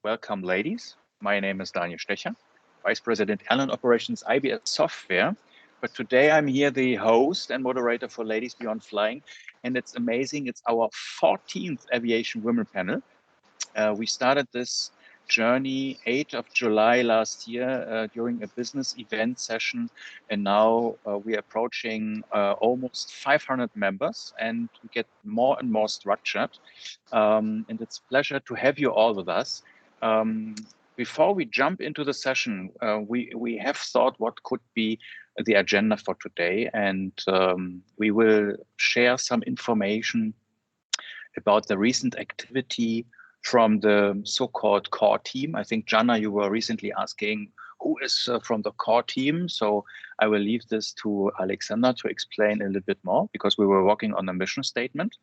Welcome, ladies. My name is Daniel Stecher, Vice President Airline Operations, IBS Software. But today I'm here, the host and moderator for Ladies Beyond Flying. And it's amazing. It's our 14th Aviation Women panel. We started this journey 8th of July last year during a business event session. And now we are approaching almost 500 members, and we get more and more structured. And it's a pleasure to have you all with us. Before we jump into the session, we have thought what could be the agenda for today, and we will share some information about the recent activity from the so-called core team. I think, Jana, you were recently asking who is from the core team. So I will leave this to Alexander to explain a little bit more, because we were working on a mission statement.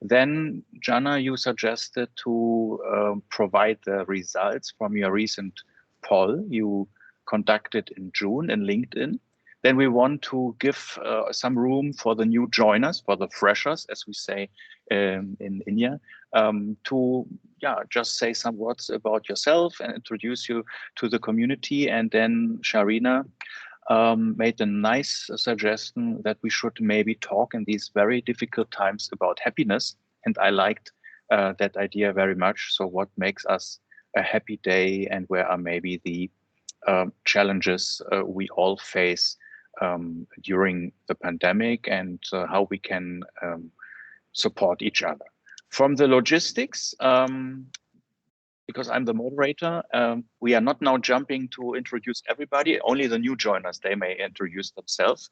Then, Jana, you suggested to provide the results from your recent poll you conducted in June in LinkedIn. Then we want to give some room for the new joiners, for the freshers, as we say in India, to just say some words about yourself and introduce you to the community. And then Sharina made a nice suggestion that we should maybe talk in these very difficult times about happiness. And I liked that idea very much. So what makes us a happy day, and where are maybe the challenges we all face during the pandemic, and how we can support each other. From the logistics, because I'm the moderator, we are not now jumping to introduce everybody, only the new joiners, they may introduce themselves.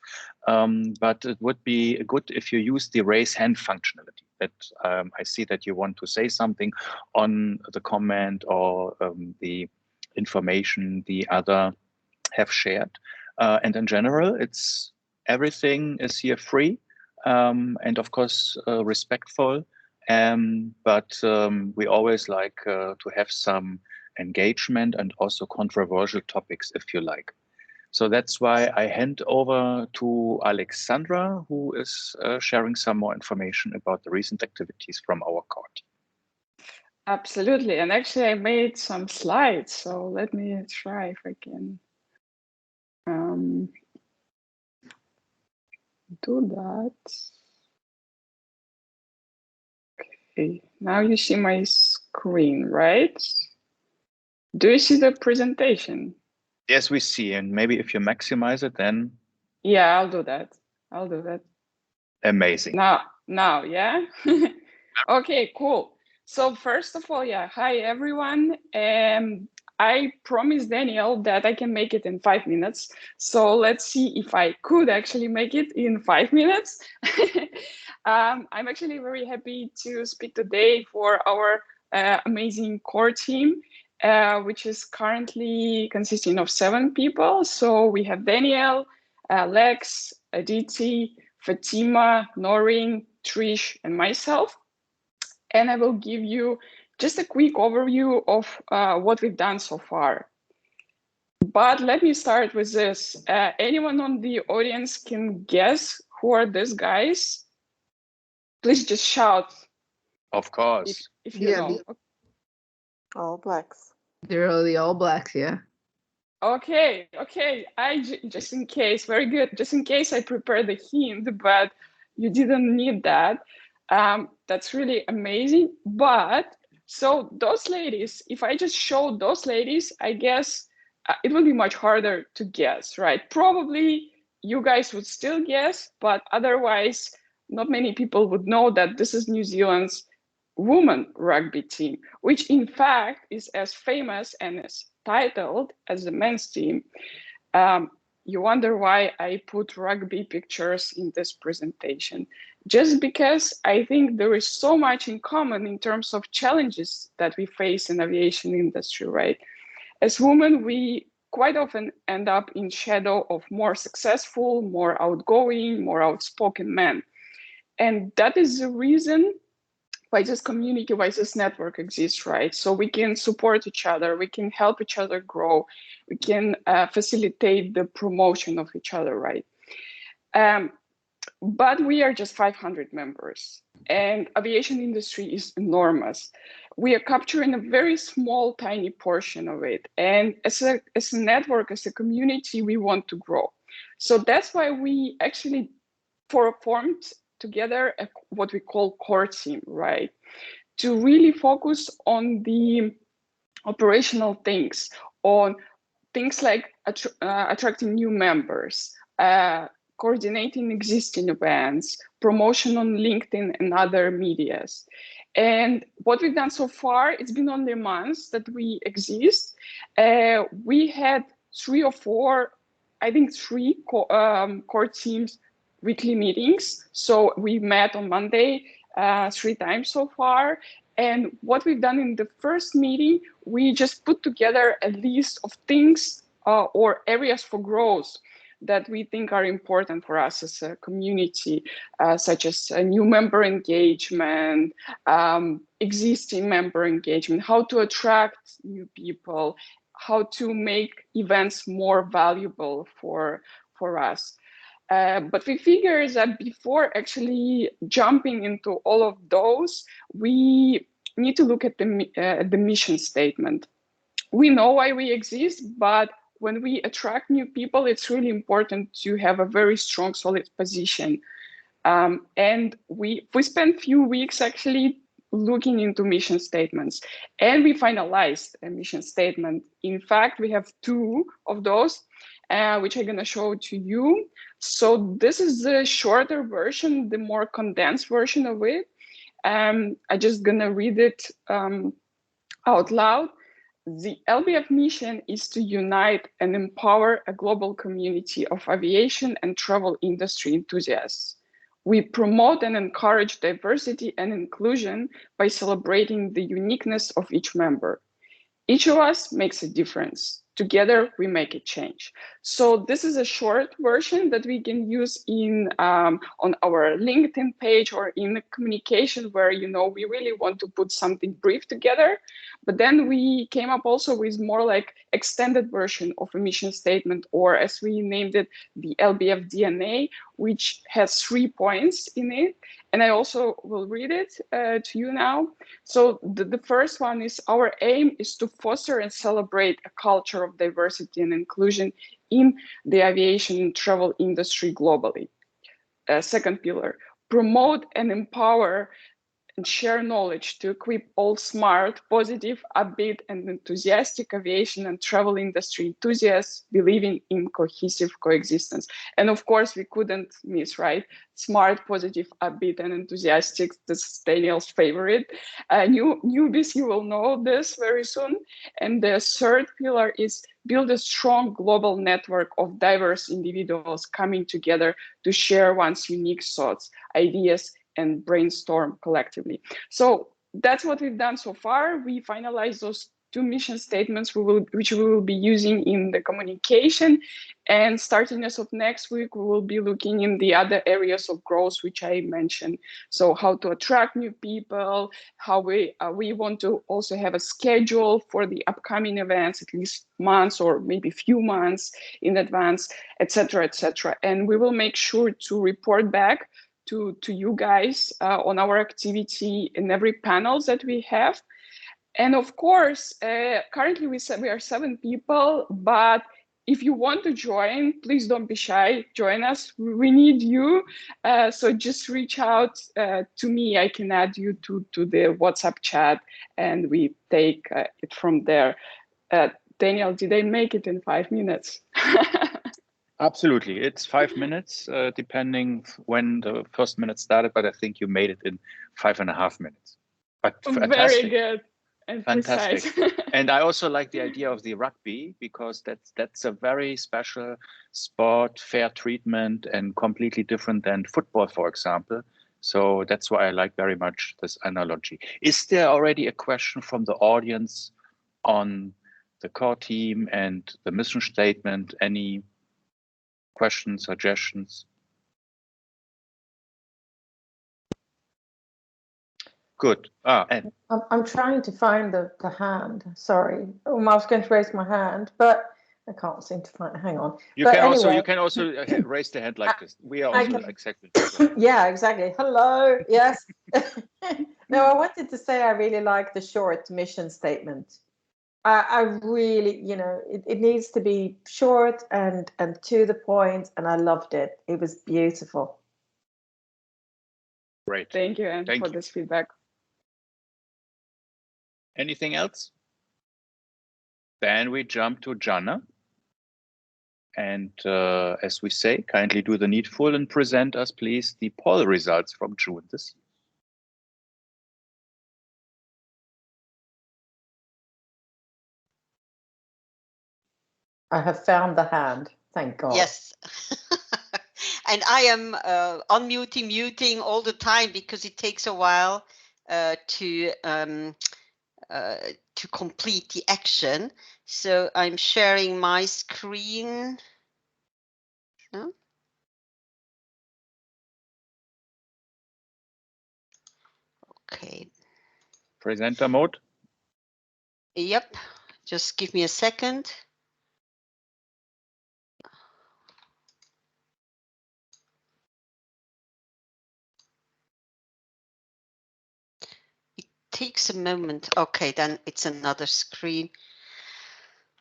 But it would be good if you use the raise hand functionality. That I see that you want to say something on the comment or the information the other have shared. And in general, everything is here free, and of course respectful. But we always like to have some engagement and also controversial topics, if you like. So that's why I hand over to Alexandra, who is sharing some more information about the recent activities from our court. Absolutely. And actually, I made some slides. So let me try if I can do that. Okay, now you see my screen, right? Do you see the presentation? Yes, we see. And maybe if you maximize it, then. Yeah, I'll do that. I'll do that. Amazing. Now, yeah? Okay, cool. So first of all, yeah, hi everyone. I promised Daniel that I can make it in 5 minutes. So let's see if I could actually make it in 5 minutes. I'm actually very happy to speak today for our amazing core team, which is currently consisting of 7 people. So we have Daniel, Lex, Aditi, Fatima, Noreen, Trish, and myself. And I will give you just a quick overview of what we've done so far. But let me start with this. Anyone on the audience can guess who are these guys? Please just shout. Of course. If you know. All Blacks. They're the All Blacks, yeah. Okay. Just in case, very good. Just in case I prepared the hint, but you didn't need that. That's really amazing. But so those ladies, if I just show those ladies, I guess it will be much harder to guess, right? Probably you guys would still guess, but otherwise not many people would know that this is New Zealand's women rugby team, which in fact is as famous and as titled as the men's team. You wonder why I put rugby pictures in this presentation. Just because I think there is so much in common in terms of challenges that we face in aviation industry, right? As women, we quite often end up in shadow of more successful, more outgoing, more outspoken men. And that is the reason why this community, why this network exists, right? So we can support each other, we can help each other grow, we can facilitate the promotion of each other, right? But we are just 500 members, and aviation industry is enormous. we are capturing a very small, tiny portion of it. And as a network, as a community, we want to grow. So that's why we actually formed together what we call core team, right? To really focus on the operational things, on things like attracting new members, coordinating existing events, promotion on LinkedIn and other medias. And what we've done so far, it's been only a month that we exist. We had 3 or 4, I think 3 core teams weekly meetings. So we met on Monday 3 times so far. And what we've done in the first meeting, we just put together a list of things or areas for growth that we think are important for us as a community, such as a new member engagement, existing member engagement, how to attract new people, how to make events more valuable for us. But we figured that before actually jumping into all of those, we need to look at the mission statement. We know why we exist, but when we attract new people, it's really important to have a very strong, solid position. And we spent a few weeks actually looking into mission statements, and we finalized a mission statement. In fact, we have 2 of those, which I'm going to show to you. So this is the shorter version, the more condensed version of it. I'm just going to read it out loud. The LBF mission is to unite and empower a global community of aviation and travel industry enthusiasts. We promote and encourage diversity and inclusion by celebrating the uniqueness of each member. Each of us makes a difference. Together, we make a change. So this is a short version that we can use in on our LinkedIn page or in the communication where, you know, we really want to put something brief together. But then we came up also with more like extended version of a mission statement, or as we named it, the LBF DNA, which has 3 points in it. And I also will read it to you now. So the first one is, our aim is to foster and celebrate a culture of diversity and inclusion in the aviation and travel industry globally. Second pillar, promote and empower and share knowledge to equip all smart, positive, upbeat, and enthusiastic aviation and travel industry enthusiasts believing in cohesive coexistence. And of course, we couldn't miss, right? Smart, positive, upbeat, and enthusiastic. This is Daniel's favorite. Newbies, you will know this very soon. And the third pillar is build a strong global network of diverse individuals coming together to share one's unique thoughts, ideas, and brainstorm collectively. So that's what we've done so far. We finalized those 2 mission statements which we will be using in the communication. And starting as of next week, we will be looking in the other areas of growth, which I mentioned. So how to attract new people, how we want to also have a schedule for the upcoming events, at least months or maybe few months in advance, et cetera, et cetera. And we will make sure to report back to you guys on our activity in every panels that we have. And of course, currently we are 7 people, but if you want to join, please don't be shy, join us. We need you. So just reach out to me. I can add you to the WhatsApp chat and we take it from there. Daniel, did I make it in 5 minutes? Absolutely. It's 5 minutes, depending when the first minute started, but I think you made it in 5.5 minutes. But fantastic. Very good and fantastic. Precise. And I also like the idea of the rugby, because that's a very special sport, fair treatment, and completely different than football, for example. So that's why I like very much this analogy. Is there already a question from the audience on the core team and the mission statement? Any questions, suggestions? Good. And I'm trying to find the hand. Sorry. I was going to raise my hand, but I can't seem to find. Hang on. You But can also anyway, raise the hand like this. We are I also can- exactly. yeah, exactly. Hello. Yes. No, I wanted to say I really like the short mission statement. I really, you know, it needs to be short and to the point, and I loved it. It was beautiful. Great. Thank you, Anne, for this feedback. Anything else? Then we jump to Jana. And as we say, kindly do the needful and present us, please, the poll results from June this year. I have found the hand. Thank God. Yes. And I am unmuting, muting all the time because it takes a while to complete the action. So I'm sharing my screen. No? Okay. Presenter mode. Yep. Just give me a second. It takes a moment. Okay, then it's another screen.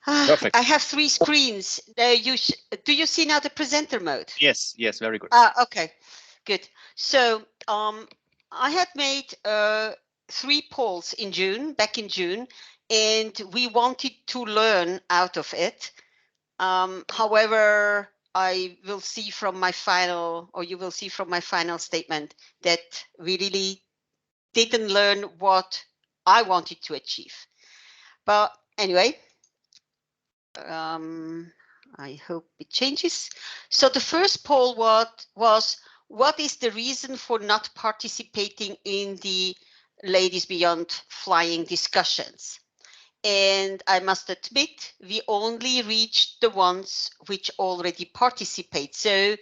Perfect. I have 3 screens. Do you see now the presenter mode? Yes, yes, very good. Okay, good. So I had made 3 polls in June, back in June, and we wanted to learn out of it. However, I will see from my final, or you will see from my final statement, that we really didn't learn what I wanted to achieve. But anyway, I hope it changes. So the first poll was what is the reason for not participating in the Ladies Beyond Flying discussions? And I must admit, we only reached the ones which already participate. So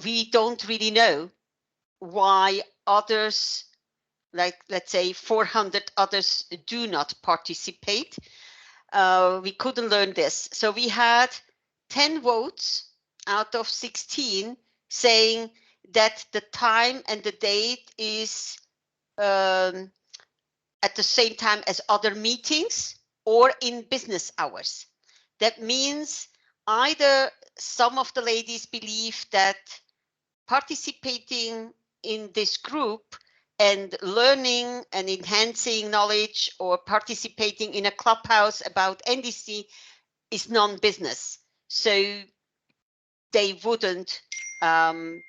we don't really know why others, like let's say 400 others, do not participate. We couldn't learn this. So we had 10 votes out of 16 saying that the time and the date is at the same time as other meetings or in business hours. That means either some of the ladies believe that participating in this group and learning and enhancing knowledge or participating in a clubhouse about NDC is non-business. So they wouldn't do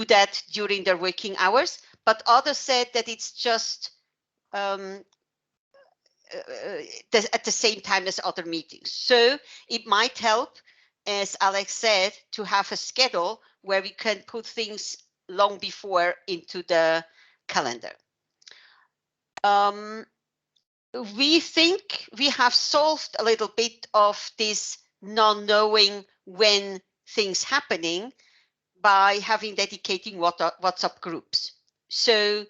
that during their working hours. But others said that it's just at the same time as other meetings. So it might help, as Alex said, to have a schedule where we can put things long before into the calendar. We think we have solved a little bit of this non-knowing when things happening by having dedicating WhatsApp groups. So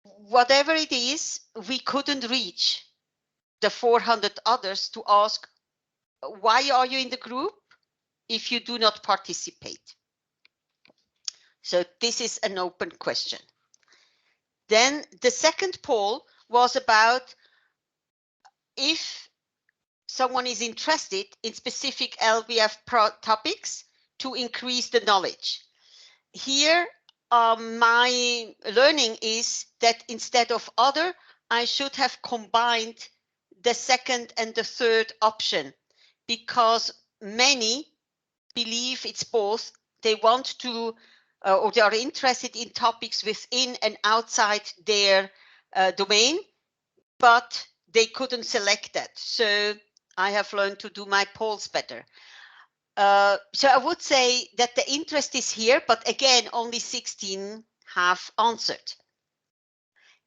whatever it is, we couldn't reach the 400 others to ask, why are you in the group if you do not participate? So this is an open question. Then the second poll was about if someone is interested in specific LBF topics to increase the knowledge. Here, my learning is that instead of other, I should have combined the second and the third option, because many believe it's both. They want to, or they are interested in topics within and outside their domain, but they couldn't select that. So I have learned to do my polls better. So I would say that the interest is here, but again, only 16 have answered.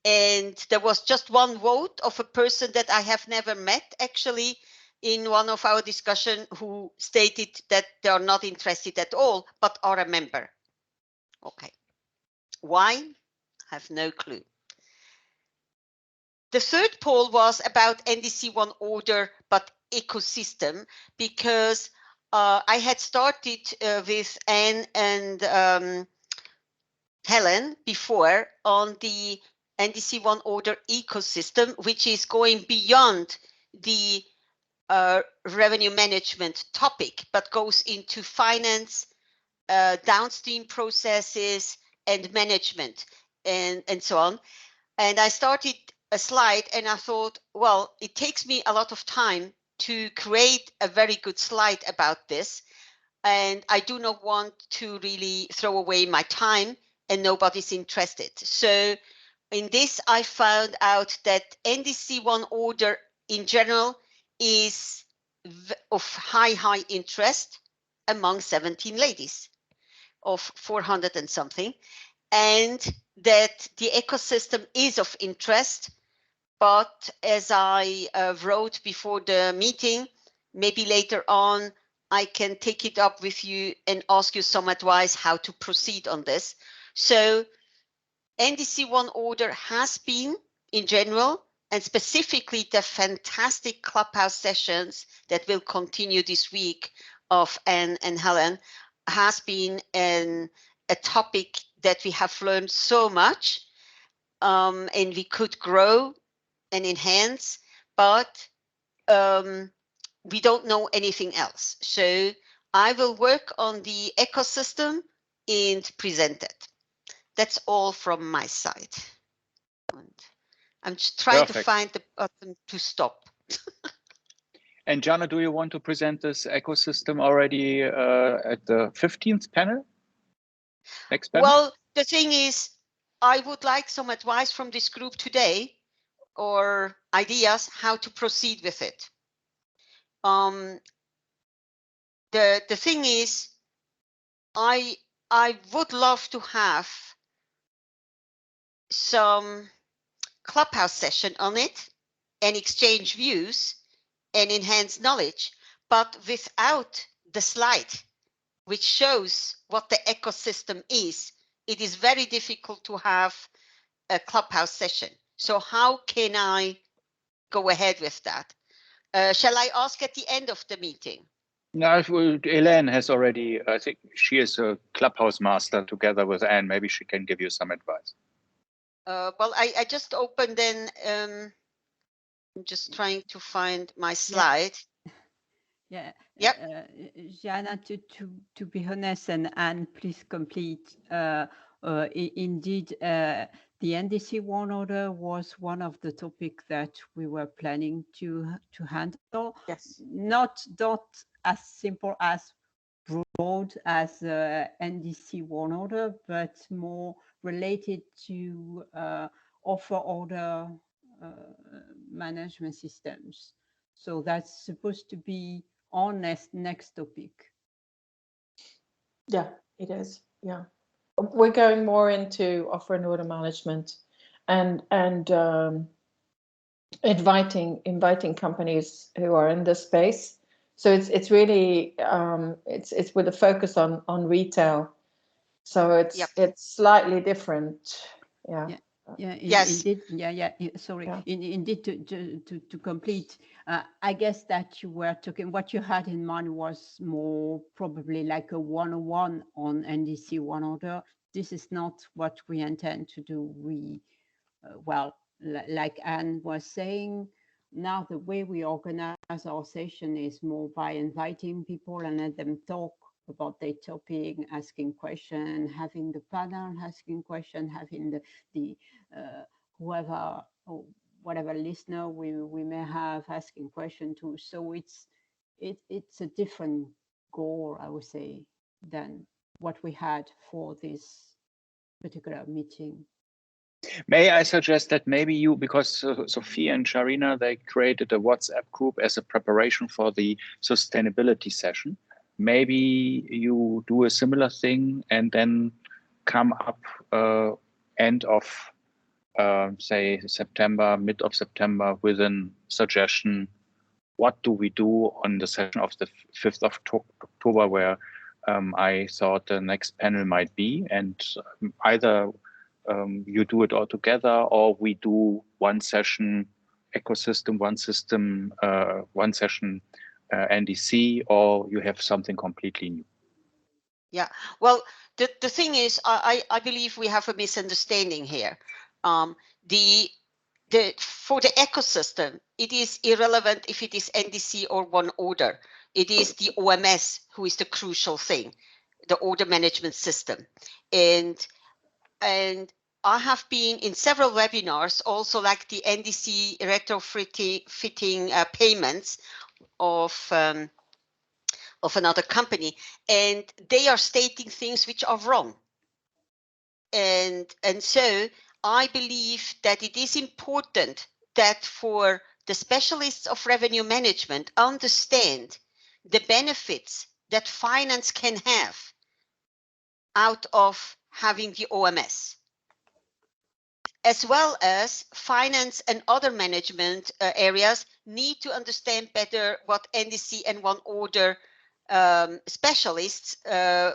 And there was just one vote of a person that I have never met, actually, in one of our discussion, who stated that they are not interested at all, but are a member. Okay. Why? I have no clue. The third poll was about NDC 1 order, but ecosystem, because I had started with Anne and Helen before on the NDC One Order ecosystem, which is going beyond the revenue management topic, but goes into finance, downstream processes, and management, and so on. And I started a slide and I thought, well, it takes me a lot of time to create a very good slide about this. And I do not want to really throw away my time and nobody's interested. So in this, I found out that NDC One Order in general is of high interest among 17 ladies of 400 and something, and that the ecosystem is of interest. But as I wrote before the meeting, maybe later on, I can take it up with you and ask you some advice how to proceed on this. So NDC One Order has been, in general, and specifically the fantastic Clubhouse sessions that will continue this week of Anne and Helen, has been a topic that we have learned so much, and we could grow and enhance, but we don't know anything else. So I will work on the ecosystem and present it. That's all from my side. And I'm just trying to find the button to stop. And Jana, do you want to present this ecosystem already at the 15th panel? Next panel? Well, the thing is, I would like some advice from this group today, or ideas how to proceed with it. The thing is, I would love to have some Clubhouse session on it and exchange views and enhance knowledge, but without the slide which shows what the ecosystem is, it is very difficult to have a Clubhouse session. So how can I go ahead with that? Shall I ask at the end of the meeting? No, Elaine has already, I think she is a Clubhouse master together with Anne. Maybe she can give you some advice. Well, I just opened then, I'm just trying to find my slide. Yeah. Yep. Jana, to be honest, and please complete. Indeed, the NDC One Order was one of the topics that we were planning to handle. Yes. Not as simple as broad as NDC One Order, but more related to offer order management systems. So that's supposed to be our next topic. Yeah, it is. Yeah, we're going more into offer and order management, and inviting companies who are in this space. So it's really it's with a focus on retail. So it's slightly different. Yeah. Yes. Indeed. Yeah. Sorry. Yeah. Indeed, to complete, I guess that you were talking. What you had in mind was more probably like a 101 on NDC One Order. This is not what we intend to do. We, well, like Anne was saying, now the way we organize our session is more by inviting people and let them talk about their topic, asking questions, having the panel asking questions, having the whoever or whatever listener we may have asking questions to. So it's a different goal, I would say, than what we had for this particular meeting. May I suggest that maybe you, because Sophia and Sharina, they created a WhatsApp group as a preparation for the sustainability session. Maybe you do a similar thing and then come up end of, say, September, mid of September, with a suggestion. What do we do on the session of the 5th of October, where I thought the next panel might be, and either you do it all together, or we do one session ecosystem, one system, one session NDC, or you have something completely new? Yeah, well, the thing is, I believe we have a misunderstanding here. For the ecosystem, it is irrelevant if it is NDC or one order. It is the OMS who is the crucial thing, the order management system. And I have been in several webinars, also like the NDC retrofitting payments of another company, and they are stating things which are wrong. And so I believe that it is important that for the specialists of revenue management understand the benefits that finance can have out of having the OMS, as well as finance and other management areas need to understand better what NDC and one order specialists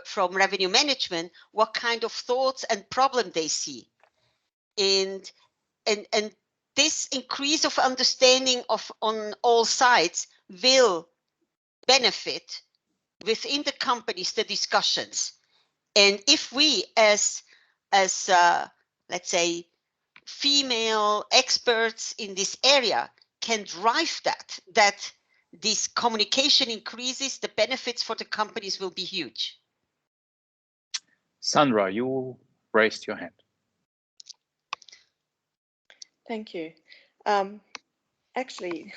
from revenue management, what kind of thoughts and problem they see. And this increase of understanding on all sides will benefit within the companies the discussions. And if we as let's say female experts in this area can drive that this communication increases, the benefits for the companies will be huge. Sandra, you raised your hand. Thank you. Actually,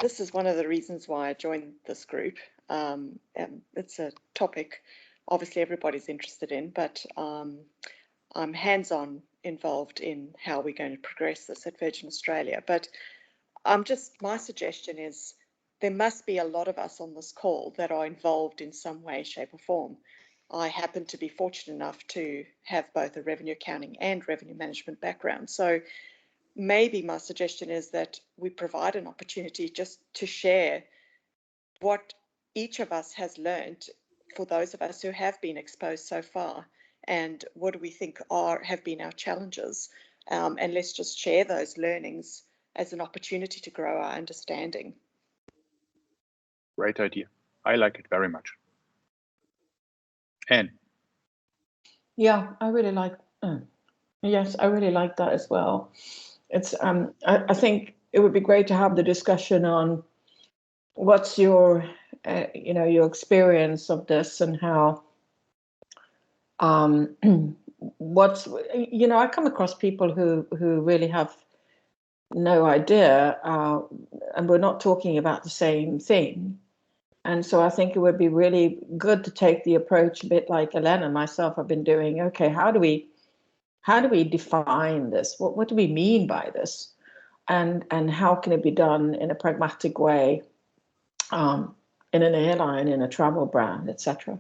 this is one of the reasons why I joined this group. It's a topic obviously everybody's interested in, but I'm hands-on involved in how we're going to progress this at Virgin Australia. But my suggestion is there must be a lot of us on this call that are involved in some way, shape or form. I happen to be fortunate enough to have both a revenue accounting and revenue management background. So maybe my suggestion is that we provide an opportunity just to share what each of us has learned for those of us who have been exposed so far, and what do we think have been our challenges, and let's just share those learnings as an opportunity to grow our understanding. Great idea. I like it very much. Anne. Yeah, I really like. Yes, I really like that as well. It's I think it would be great to have the discussion on what's your your experience of this, and how what's I come across people who really have no idea, and we're not talking about the same thing. And so I think it would be really good to take the approach a bit like Elena and myself have been doing. Okay, how do we define this? What do we mean by this? And how can it be done in a pragmatic way, in an airline, in a travel brand, etc.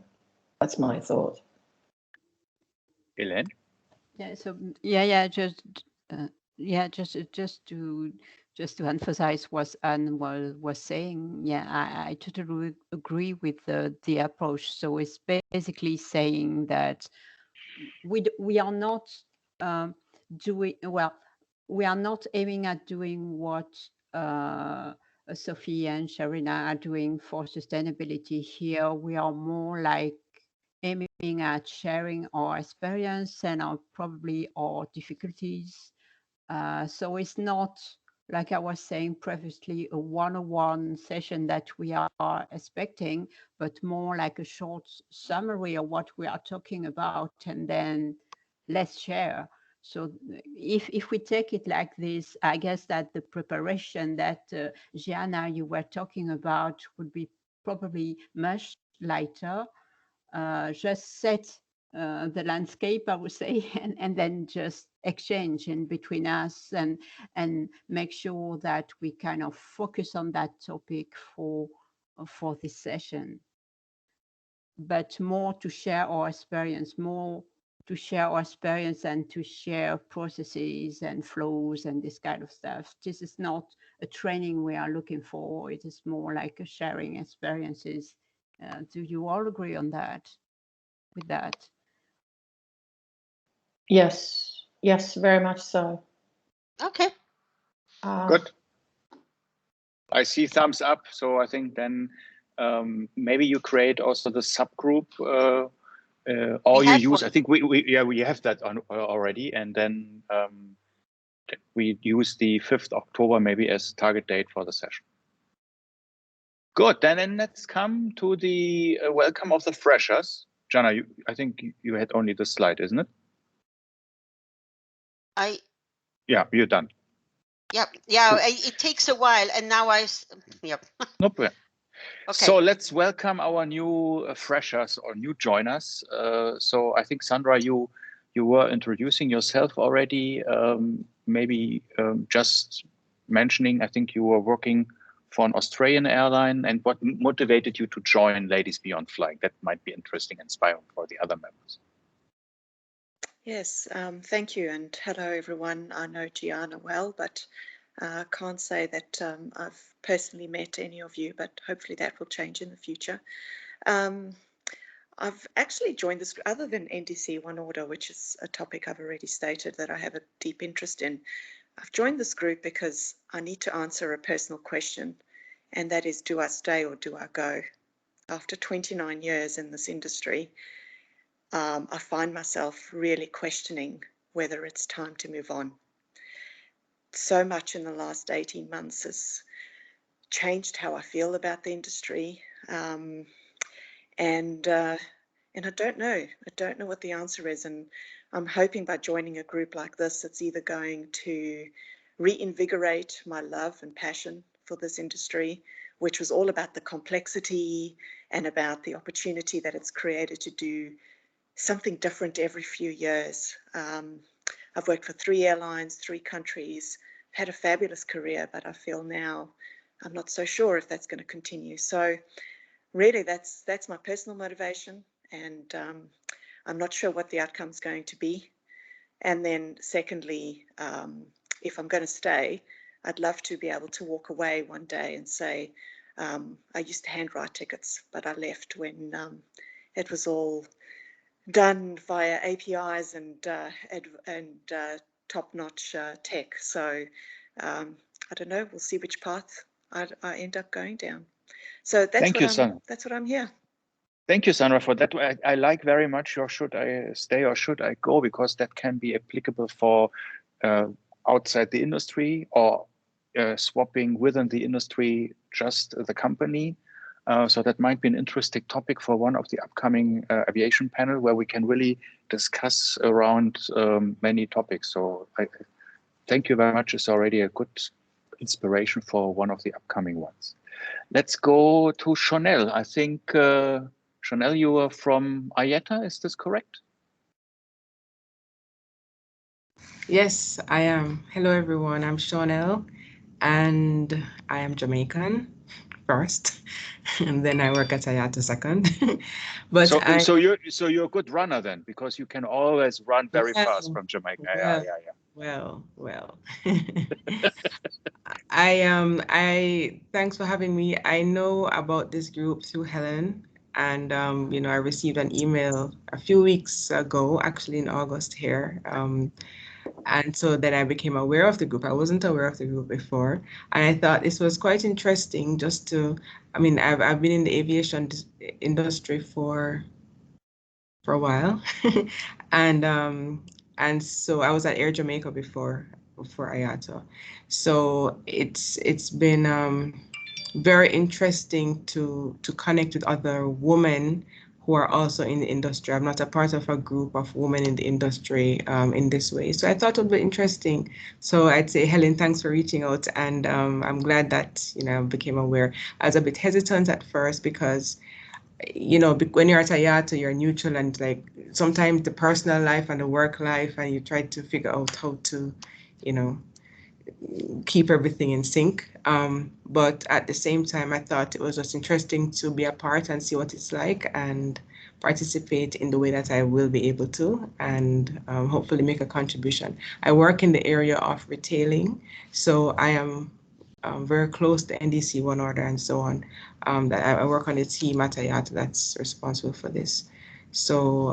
That's my thought. Elaine? Yeah. So just to emphasize what Anne was saying. Yeah, I totally agree with the approach. So it's basically saying that we are not doing well. We are not aiming at doing what Sophie and Sharina are doing for sustainability here. We are more like aiming at sharing our experience and probably our difficulties. So it's not, like I was saying previously, a one-on-one session that we are expecting, but more like a short summary of what we are talking about, and then let's share. So if we take it like this, I guess that the preparation that Gianna, you were talking about would be probably much lighter. Just set the landscape, I would say, and then just exchange in between us, and make sure that we kind of focus on that topic for this session. But more to share our experience, and to share processes and flows and this kind of stuff. This is not a training we are looking for. It is more like a sharing experiences. Do you all agree on that? With that? Yes, very much so. Okay. Good. I see thumbs up. So I think then maybe you create also the subgroup, or you use. I think we have that on already, and then we use the 5th October maybe as target date for the session. Good. Then let's come to the welcome of the freshers. Jana, I think you had only the slide, isn't it? Yeah, you're done. Yeah. Cool. It takes a while, and now Yep. No problem. Okay. So let's welcome our new freshers or new joiners. So I think Sandra, you were introducing yourself already. Maybe just mentioning, I think you were working for an Australian airline, and what motivated you to join Ladies Beyond Flying? That might be interesting and inspiring for the other members. Yes, thank you, and hello everyone. I know Gianna well, but can't say that I've personally met any of you, but hopefully that will change in the future. I've actually joined this, other than NDC One Order, which is a topic I've already stated that I have a deep interest in. I've joined this group because I need to answer a personal question, and that is, do I stay or do I go? After 29 years in this industry, I find myself really questioning whether it's time to move on. So much in the last 18 months has changed how I feel about the industry, and I don't know. I don't know what the answer is, and I'm hoping by joining a group like this, it's either going to reinvigorate my love and passion for this industry, which was all about the complexity and about the opportunity that it's created to do something different every few years. I've worked for 3 airlines, 3 countries, had a fabulous career, but I feel now I'm not so sure if that's going to continue. So really that's my personal motivation, and I'm not sure what the outcome's going to be. And then secondly, if I'm going to stay, I'd love to be able to walk away one day and say, I used to handwrite tickets, but I left when it was all done via APIs and top-notch tech. So I don't know. We'll see which path I end up going down. So that's what I'm here. Thank you, Sandra, for that. I like very much your should I stay or should I go, because that can be applicable for outside the industry or swapping within the industry, just the company. So that might be an interesting topic for one of the upcoming aviation panel, where we can really discuss around many topics. So I thank you very much. It's already a good inspiration for one of the upcoming ones. Let's go to Chanel. I think, Chanel, you are from IATA, is this correct? Yes, I am. Hello, everyone. I'm Chanel, and I am Jamaican first, and then I work at IATA second. But so you're a good runner then, because you can always run very fast from Jamaica. Well. Thanks for having me. I know about this group through Helen, and I received an email a few weeks ago, actually in August here. And so then I became aware of the group. I wasn't aware of the group before. And I thought this was quite interesting just to, I've been in the aviation industry for a while. and so I was at Air Jamaica before IATA. So it's been very interesting to connect with other women who are also in the industry. I'm not a part of a group of women in the industry in this way. So I thought it would be interesting. So I'd say, Helen, thanks for reaching out. And I'm glad that, I became aware. I was a bit hesitant at first because, when you're at IATA, you're neutral, and like sometimes the personal life and the work life, and you try to figure out how to, keep everything in sync. But at the same time, I thought it was just interesting to be a part and see what it's like and participate in the way that I will be able to, and hopefully make a contribution. I work in the area of retailing, so I am very close to NDC One Order and so on. That I work on a team at IATA that's responsible for this. So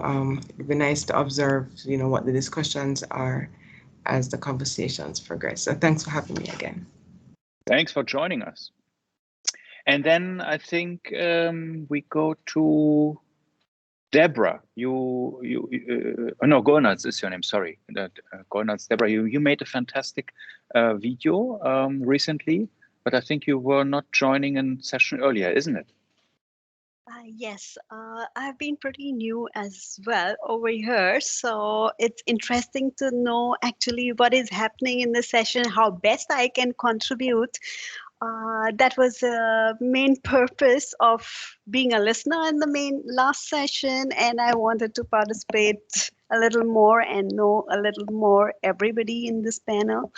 it'd be nice to observe, what the discussions are as the conversations progress. So thanks for having me again. Thanks for joining us. And then I think we go to Deborah. No, Gonats is your name. Sorry, Gonats. Deborah, you made a fantastic video recently, but I think you were not joining in session earlier, isn't it? Yes, I've been pretty new as well over here, so it's interesting to know actually what is happening in the session, how best I can contribute. That was the main purpose of being a listener in the main last session, and I wanted to participate a little more and know a little more everybody in this panel,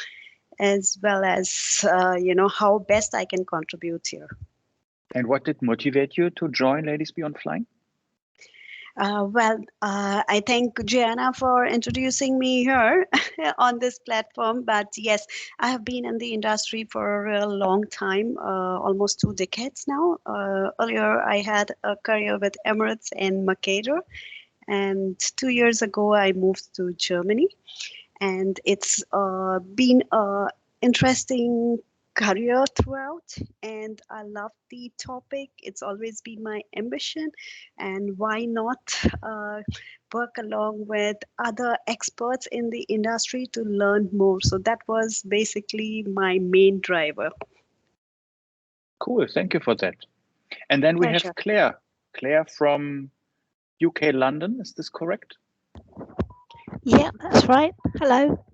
as well as how best I can contribute here. And what did motivate you to join Ladies Beyond Flying? I thank Gianna for introducing me here on this platform. But yes, I have been in the industry for a long time, almost 2 decades now. Earlier, I had a career with Emirates and Mercator. And 2 years ago, I moved to Germany. And it's been an interesting career throughout, and I love the topic. It's always been my ambition, and why not work along with other experts in the industry to learn more. So that was basically my main driver. Cool, thank you for that. And then we Pleasure. have Claire from UK London, is this correct? Yeah, that's right. Hello.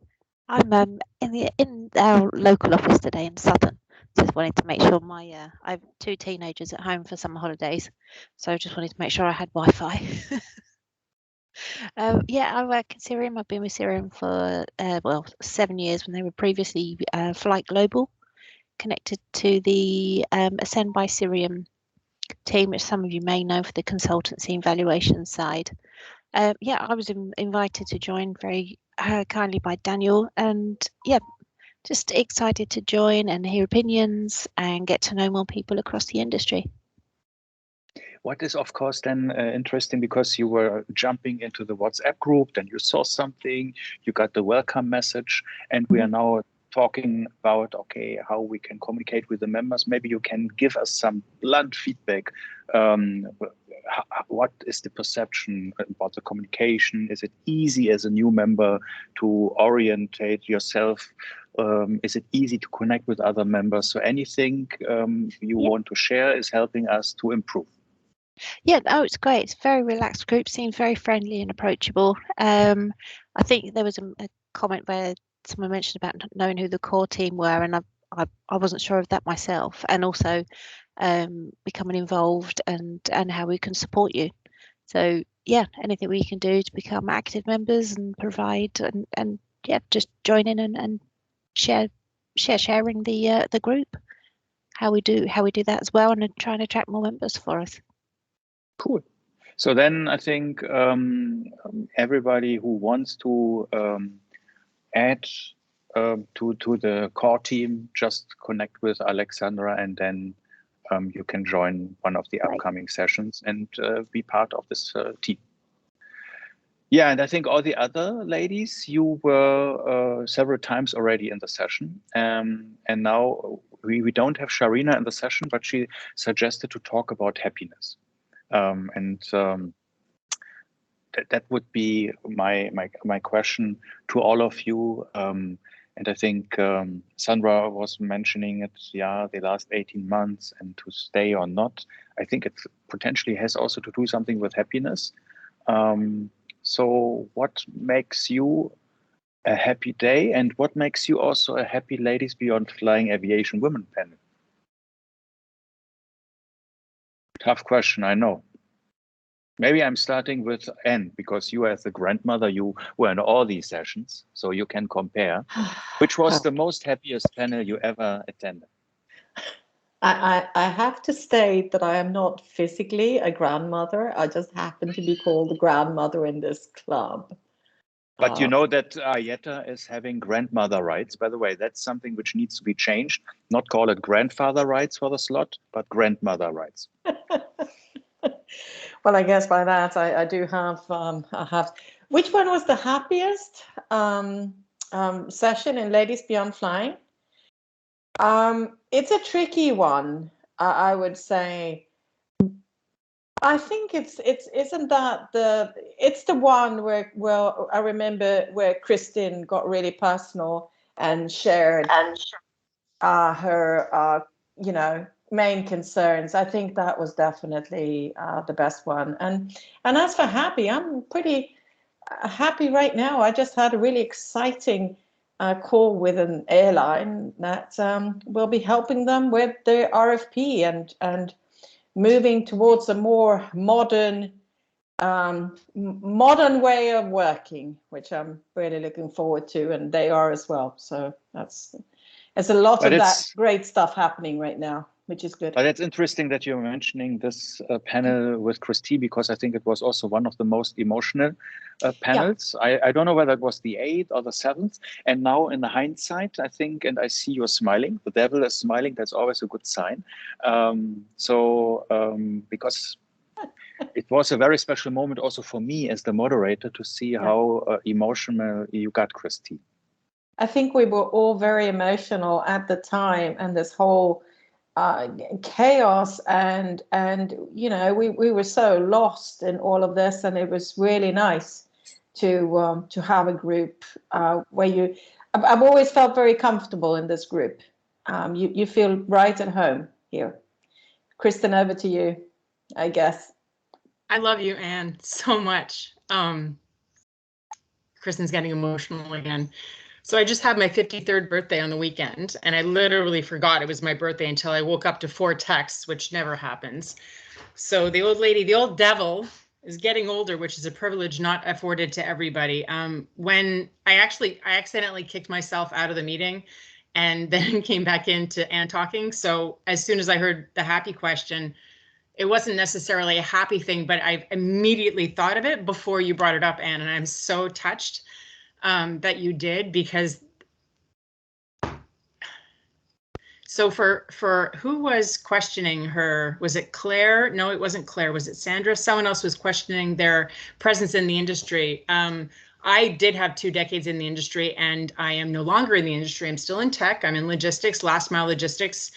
I'm in our local office today in Southern. Just wanted to make sure I have 2 teenagers at home for summer holidays, so just wanted to make sure I had Wi-Fi. Yeah, I work at Cirium. I've been with Cirium for 7 years when they were previously Flight Global, connected to the Ascend by Cirium team, which some of you may know for the consultancy and valuation side. Yeah, I was invited to join very kindly by Daniel, and yeah, just excited to join and hear opinions and get to know more people across the industry. What is, of course, then interesting, because you were jumping into the WhatsApp group, then you saw something, you got the welcome message, and we are now talking about, okay, how we can communicate with the members. Maybe you can give us some blunt feedback. What is the perception about the communication? Is it easy as a new member to orientate yourself? Is it easy to connect with other members? So anything you want to share is helping us to improve. Yeah, no, it's great. It's a very relaxed group, seems very friendly and approachable. I think there was a comment where someone mentioned about not knowing who the core team were, and I wasn't sure of that myself, and also becoming involved and how we can support you. So yeah, anything we can do to become active members and provide and yeah, just join in and sharing the group, how we do that as well, and try and attract more members for us. Cool. So then I think everybody who wants to add to the core team, just connect with Alexandra, and then you can join one of the upcoming sessions and be part of this team. Yeah, and I think all the other ladies, you were several times already in the session. And now we don't have Sharina in the session, but she suggested to talk about happiness. That would be my question to all of you. And I think Sandra was mentioning it, yeah, the last 18 months and to stay or not. I think it potentially has also to do something with happiness. So what makes you a happy day, and what makes you also a happy Ladies Beyond Flying Aviation Women panel? Tough question, I know. Maybe I'm starting with Anne, because you as the grandmother, you were in all these sessions, so you can compare. Which was the most happiest panel you ever attended? I have to state that I am not physically a grandmother. I just happen to be called the grandmother in this club. But you know that Ayeta is having grandmother rights. By the way, that's something which needs to be changed. Not call it grandfather rights for the slot, but grandmother rights. Well, I guess by that I do have. I have. Which one was the happiest session in Ladies Beyond Flying? It's a tricky one. I would say, I think isn't that it's the one where, well, I remember where Kristin got really personal and shared her main concerns. I think that was definitely the best one. And as for happy, I'm pretty happy right now. I just had a really exciting call with an airline that will be helping them with the RFP and moving towards a more modern way of working, which I'm really looking forward to, and they are as well. So there's a lot of that great stuff happening right now, which is good. But it's interesting that you're mentioning this panel with Christy, because I think it was also one of the most emotional panels. Yeah. I don't know whether it was the 8th or the 7th. And now in the hindsight, I think, and I see you're smiling, the devil is smiling, that's always a good sign. Because it was a very special moment also for me as the moderator to see how emotional you got, Christy. I think we were all very emotional at the time, and this whole chaos and we were so lost in all of this, and it was really nice to have a group where I've always felt very comfortable in this group. You feel right at home here. Kristin, over to you, I guess. I love you, Anne, so much. Kristin's getting emotional again. So I just had my 53rd birthday on the weekend, and I literally forgot it was my birthday until I woke up to 4 texts, which never happens. So the old lady, the old devil, is getting older, which is a privilege not afforded to everybody. When I accidentally kicked myself out of the meeting and then came back into Anne talking. So as soon as I heard the happy question, it wasn't necessarily a happy thing, but I immediately thought of it before you brought it up, Anne, and I'm so touched that you did, because so for who was questioning her, was it Claire? No, it wasn't Claire. Was it Sandra? Someone else was questioning their presence in the industry. I did have 2 decades in the industry, and I am no longer in the industry. I'm still in tech. I'm in logistics, last mile logistics,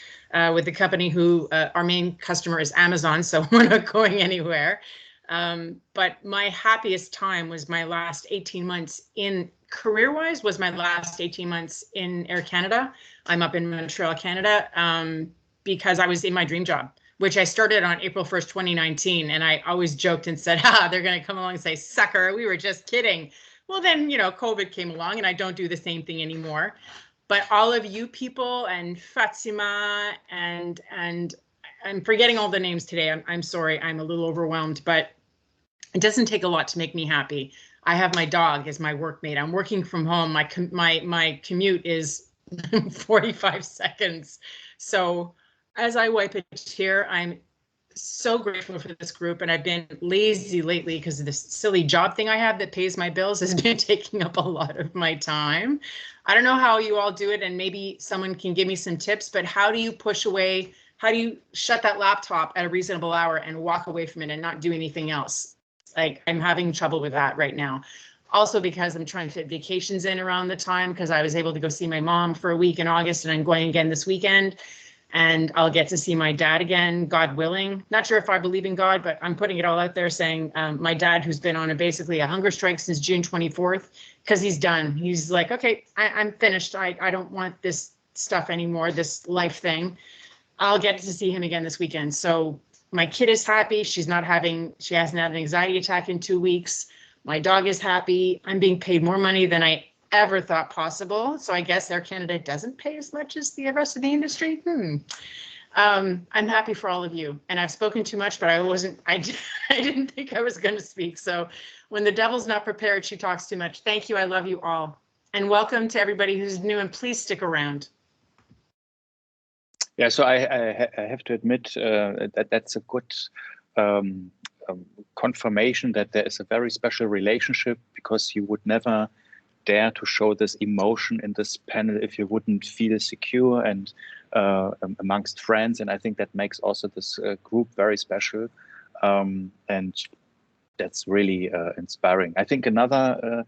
with the company who our main customer is Amazon, so we're not going anywhere. But my happiest time was my last 18 months in career-wise, was my last 18 months in Air Canada. I'm up in Montreal, Canada, because I was in my dream job, which I started on April 1st, 2019. And I always joked and said, they're going to come along and say, sucker, we were just kidding. Well, then, COVID came along and I don't do the same thing anymore. But all of you people and Fatima and I'm forgetting all the names today. I'm sorry, I'm a little overwhelmed, but it doesn't take a lot to make me happy. I have my dog as my workmate. I'm working from home. My commute is 45 seconds. So as I wipe a tear, I'm so grateful for this group, and I've been lazy lately because of this silly job thing I have that pays my bills has been taking up a lot of my time. I don't know how you all do it, and maybe someone can give me some tips, but how do you push away, how do you shut that laptop at a reasonable hour and walk away from it and not do anything else? Like, I'm having trouble with that right now. Also because I'm trying to fit vacations in around the time, because I was able to go see my mom for a week in August, and I'm going again this weekend. And I'll get to see my dad again, God willing. Not sure if I believe in God, but I'm putting it all out there saying my dad, who's been on basically a hunger strike since June 24th, because he's done. He's like, okay, I'm finished. I don't want this stuff anymore, this life thing. I'll get to see him again this weekend. So my kid is happy. She hasn't had an anxiety attack in 2 weeks. My dog is happy. I'm being paid more money than I ever thought possible. So I guess Air Canada doesn't pay as much as the rest of the industry. I'm happy for all of you. And I've spoken too much, but I didn't think I was going to speak. So when the devil's not prepared, she talks too much. Thank you. I love you all. And welcome to everybody who's new, and please stick around. Yeah, so I have to admit that that's a good confirmation that there is a very special relationship, because you would never dare to show this emotion in this panel if you wouldn't feel secure and amongst friends. And I think that makes also this group very special. And that's really inspiring. I think another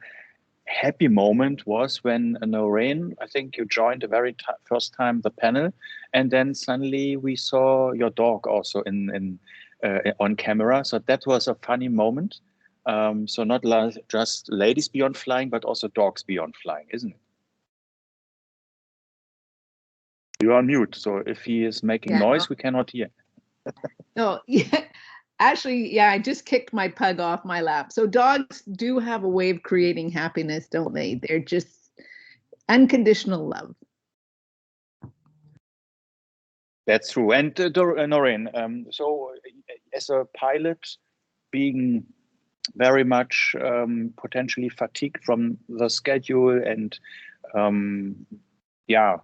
happy moment was when Noreen, I think you joined the very first time the panel, and then suddenly we saw your dog also in on camera. So that was a funny moment. So not just ladies beyond flying, but also dogs beyond flying, isn't it? You are mute, so if he is making noise, we cannot hear. No, yeah. Actually, yeah, I just kicked my pug off my lap. So dogs do have a way of creating happiness, don't they? They're just unconditional love. That's true. And Noreen, so as a pilot, being very much potentially fatigued from the schedule and yeah,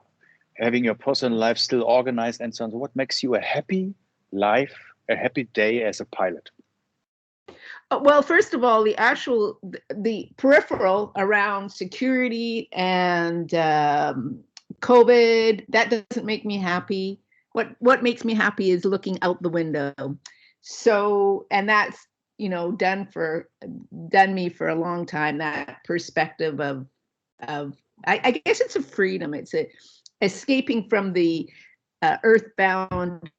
having your personal life still organized and so on. So what makes you a happy life, a happy day as a pilot? Well, first of all, the peripheral around security and COVID, that doesn't make me happy. What makes me happy is looking out the window. So, and that's, you know, done me for a long time, that perspective of I guess it's a freedom. It's a escaping from the earthbound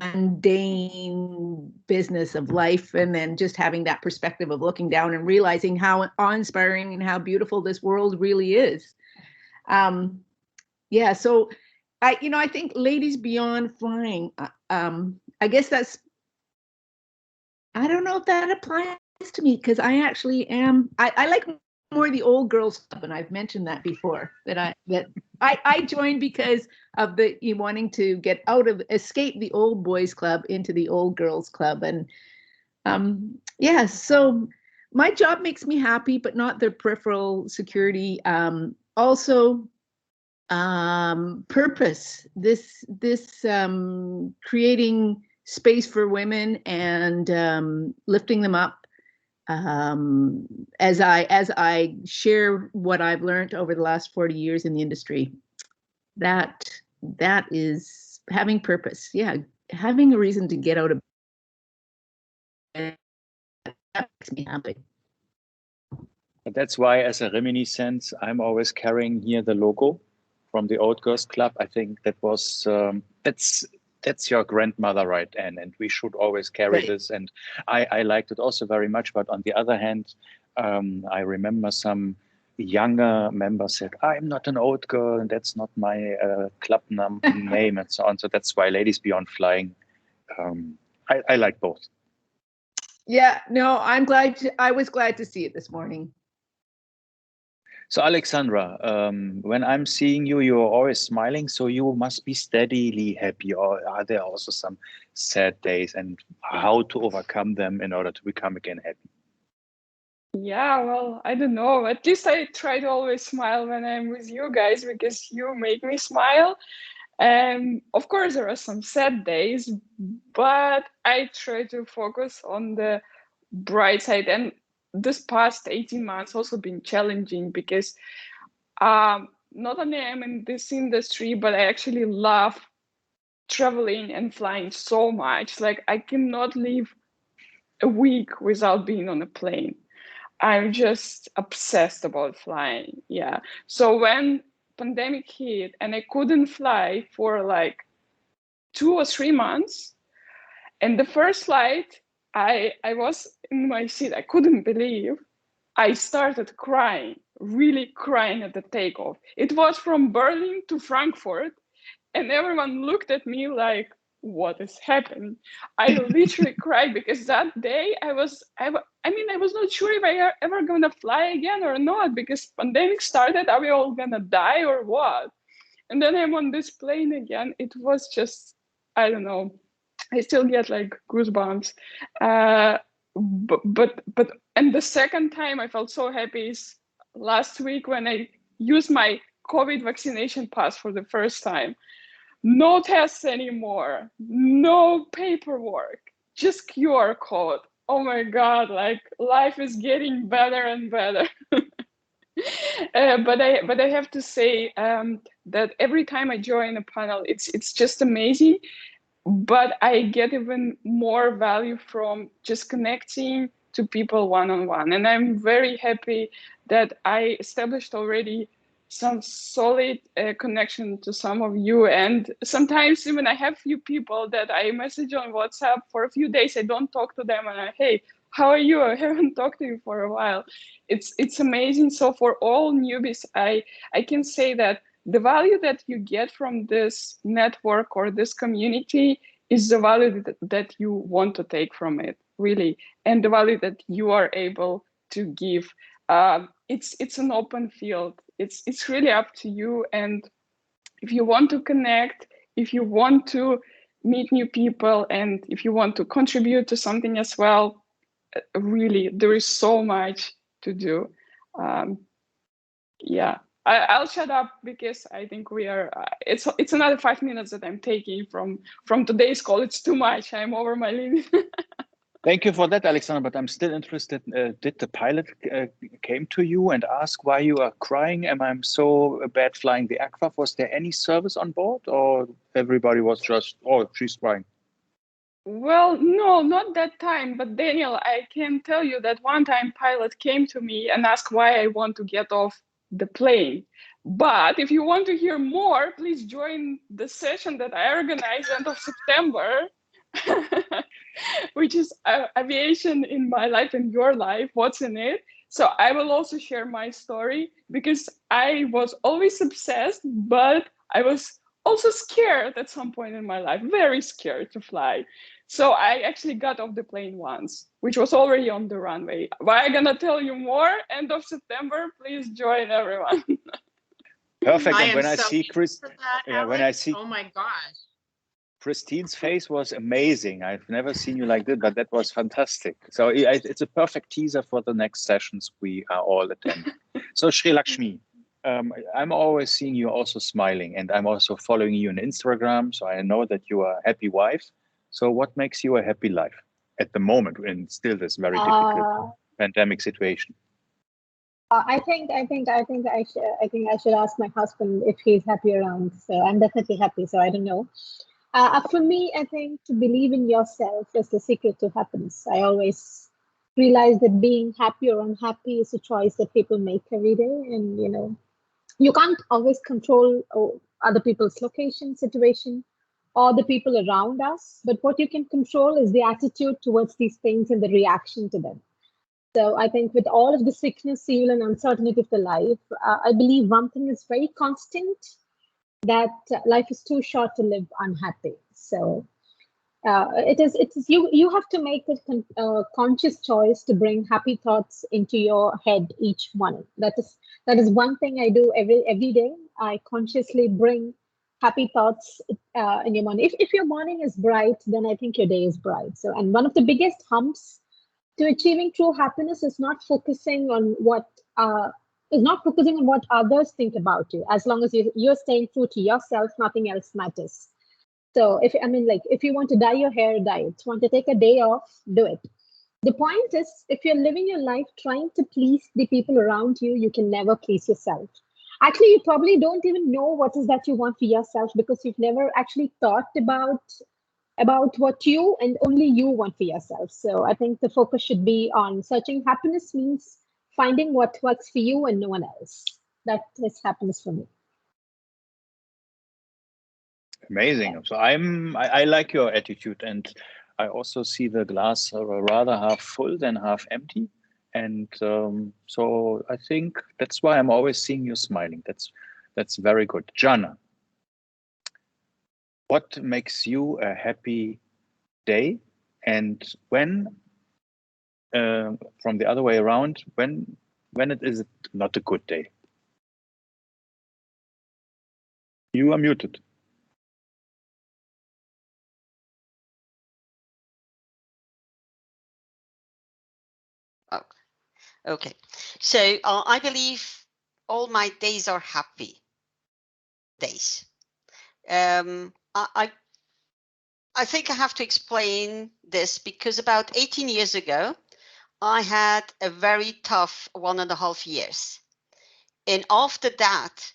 mundane business of life, and then just having that perspective of looking down and realizing how awe-inspiring and how beautiful this world really is. Yeah, so I think ladies beyond flying, I guess that's, I don't know if that applies to me, because I actually am, I like more the old girls club, and I've mentioned that before, that I joined because of the wanting to escape the old boys club into the old girls club. And yeah, so my job makes me happy, but not the peripheral security. Also, purpose, this creating space for women and lifting them up. As I share what I've learned over the last 40 years in the industry, that is having purpose. Yeah, having a reason to get out of bed, that makes me happy. But that's why, as a reminiscence, I'm always carrying here the logo from the Old Girls Club. I think that was that's your grandmother, right, Anne? And we should always carry this. And I liked it also very much. But on the other hand, I remember some younger members said, I'm not an old girl, and that's not my club name, and so on. So that's why Ladies Beyond Flying, I like both. Yeah, no, I was glad to see it this morning. So Alexandra, when I'm seeing you, you're always smiling, so you must be steadily happy, or are there also some sad days, and how to overcome them in order to become again happy? Yeah, well, I don't know. At least I try to always smile when I'm with you guys, because you make me smile. Of course, there are some sad days, but I try to focus on the bright side. And this past 18 months also been challenging, because not only I'm in this industry, but I actually love traveling and flying so much. Like, I cannot live a week without being on a plane. I'm just obsessed about flying. Yeah. So when pandemic hit and I couldn't fly for like 2 or 3 months, and the first flight, I was in my seat. I couldn't believe. I started crying, really crying at the takeoff. It was from Berlin to Frankfurt, and everyone looked at me like, what is happening? I literally cried, because that day I was not sure if I ever gonna fly again or not, because pandemic started. Are we all gonna die or what? And then I'm on this plane again. It was just, I don't know. I still get like goosebumps. But and the second time I felt so happy is last week when I used my COVID vaccination pass for the first time. No tests anymore, no paperwork, just QR code. Oh my God, like life is getting better and better. But I have to say that every time I join a panel, it's just amazing. But I get even more value from just connecting to people one-on-one. And I'm very happy that I established already some solid connection to some of you. And sometimes even I have few people that I message on WhatsApp for a few days. I don't talk to them, and hey, how are you? I haven't talked to you for a while. It's amazing. So for all newbies, I can say that the value that you get from this network or this community is the value that you want to take from it, really, and the value that you are able to give. It's an open field. It's really up to you. And if you want to connect, if you want to meet new people, and if you want to contribute to something as well, really, there is so much to do. Yeah, I'll shut up because I think we are. It's another 5 minutes that I'm taking from today's call. It's too much. I'm over my limit. Thank you for that, Alexander, but I'm still interested. Did the pilot came to you and ask why you are crying? Am I so bad flying the aircraft? Was there any service on board, or everybody was just, oh, she's crying? Well, no, not that time. But Daniel, I can tell you that one time pilot came to me and asked why I want to get off the plane. But if you want to hear more, please join the session that I organize end of September. Which is aviation in my life and your life, what's in it. So I will also share my story because I was always obsessed, but I was also scared at some point in my life, very scared to fly. So I actually got off the plane once, which was already on the runway. But I'm gonna tell you more end of September. Please join everyone. Perfect. I And am when I so see Chris, for that, yeah, when I Alex. see Oh my gosh. Christine's face was amazing. I've never seen you like that, but that was fantastic. So it's a perfect teaser for the next sessions we are all attending. So Sri Lakshmi, I'm always seeing you also smiling, and I'm also following you on Instagram. So I know that you are a happy wife. So what makes you a happy life at the moment in still this very difficult pandemic situation? I think I should ask my husband if he's happy around. So I'm definitely happy. So I don't know. For me, I think to believe in yourself is the secret to happiness. I always realize that being happy or unhappy is a choice that people make every day, and you can't always control other people's location, situation, or the people around us. But what you can control is the attitude towards these things and the reaction to them. So I think with all of the sickness, evil, and uncertainty of the life, I believe one thing is very constant, that life is too short to live unhappy. So it is you have to make a conscious choice to bring happy thoughts into your head each morning. That is one thing I do every day. I consciously bring happy thoughts in your morning. If your morning is bright, then I think your day is bright. So, and one of the biggest humps to achieving true happiness is not focusing on what others think about you. As long as you're staying true to yourself, nothing else matters. So if you want to dye your hair, dye it. Want to take a day off, do it. The point is, if you're living your life trying to please the people around you, you can never please yourself. Actually, you probably don't even know what is that you want for yourself, because you've never actually thought about what you and only you want for yourself. So I think the focus should be on searching happiness, means finding what works for you and no one else. That is happiness for me. Amazing. So I like your attitude, and I also see the glass rather half full than half empty. And so I think that's why I'm always seeing you smiling. That's very good. Jana, what makes you a happy day? And when, from the other way around, when it is not a good day? You are muted. Oh, okay. So I believe all my days are happy days. I think I have to explain this because about 18 years ago, I had a very tough 1.5 years. And after that,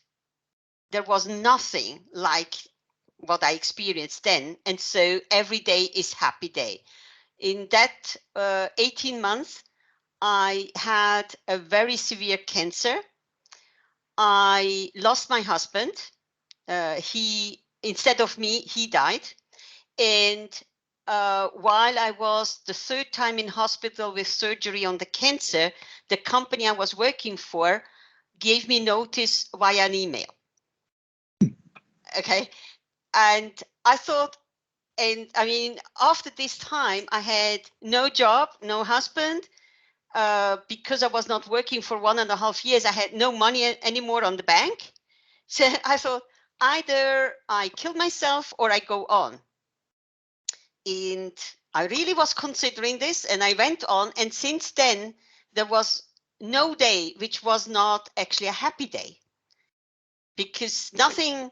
there was nothing like what I experienced then. And so every day is happy day. In that 18 months, I had a very severe cancer. I lost my husband. He, instead of me, he died. And while I was the third time in hospital with surgery on the cancer, the company I was working for gave me notice via an email. Okay. And I thought, and I mean, after this time, I had no job, no husband. Because I was not working for 1.5 years, I had no money anymore on the bank. So I thought either I kill myself or I go on. And I really was considering this, and I went on. And since then, there was no day which was not actually a happy day, because nothing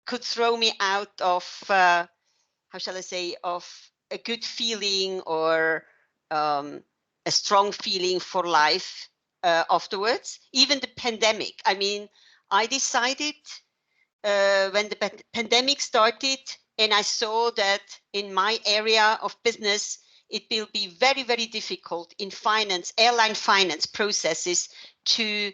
could throw me out of, how shall I say, of a good feeling or a strong feeling for life afterwards. Even the pandemic. I mean, I decided when the pandemic started, and I saw that in my area of business, it will be very, very difficult in finance, airline finance processes to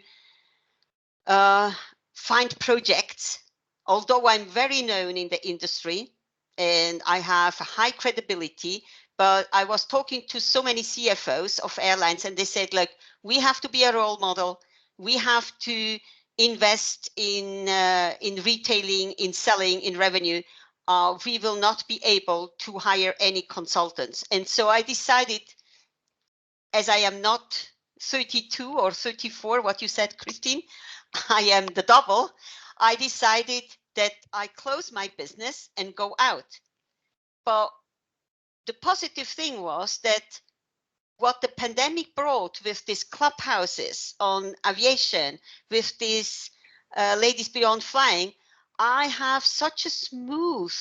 find projects. Although I'm very known in the industry and I have a high credibility, but I was talking to so many CFOs of airlines, and they said, like, we have to be a role model. We have to invest in retailing, in selling, in revenue. We will not be able to hire any consultants. And so I decided, as I am not 32 or 34, what you said, Christine, I am the double. I decided that I close my business and go out. But the positive thing was that what the pandemic brought with these clubhouses on aviation, with these Ladies Beyond Flying, I have such a smooth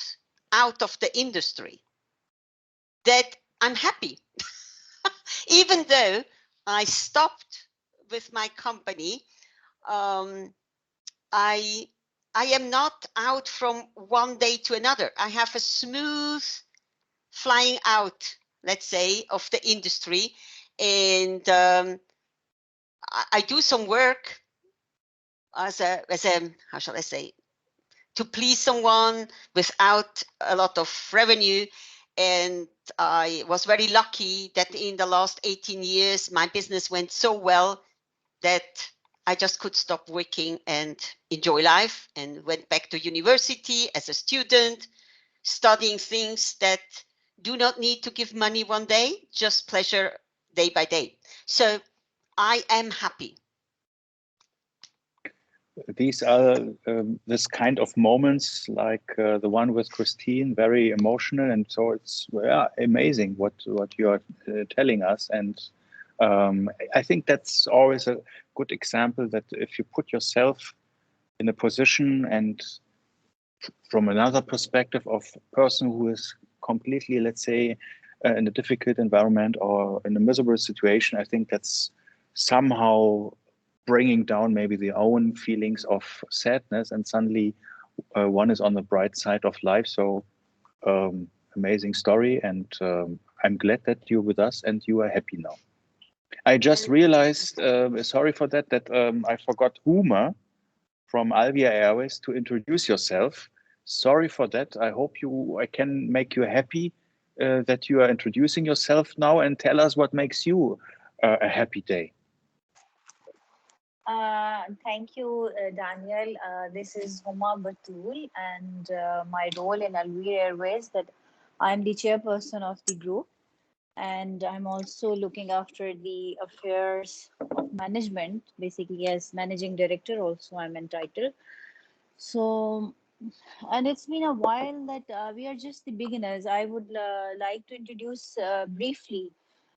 out of the industry that I'm happy. Even though I stopped with my company, I am not out from one day to another. I have a smooth flying out, let's say, of the industry, and I do some work as a how shall I say, to please someone without a lot of revenue. And I was very lucky that in the last 18 years, my business went so well that I just could stop working and enjoy life, and went back to university as a student, studying things that do not need to give money one day, just pleasure day by day. So I am happy. These are this kind of moments like the one with Christine, very emotional, and so it's amazing what you are telling us. And I think that's always a good example that if you put yourself in a position and from another perspective of a person who is completely, let's say, in a difficult environment or in a miserable situation, I think that's somehow bringing down maybe the own feelings of sadness, and suddenly one is on the bright side of life. So amazing story, and I'm glad that you're with us and you are happy now. I just realized, sorry for that, I forgot Huma from Alvia Airways to introduce yourself. Sorry for that. I hope I can make you happy that you are introducing yourself now, and tell us what makes you a happy day. Thank you, Daniel. This is Huma Batul, and my role in Alvia Airways that I'm the chairperson of the group, and I'm also looking after the affairs of management, basically as managing director. Also, I'm entitled. So, and it's been a while that we are just the beginners. I would like to introduce briefly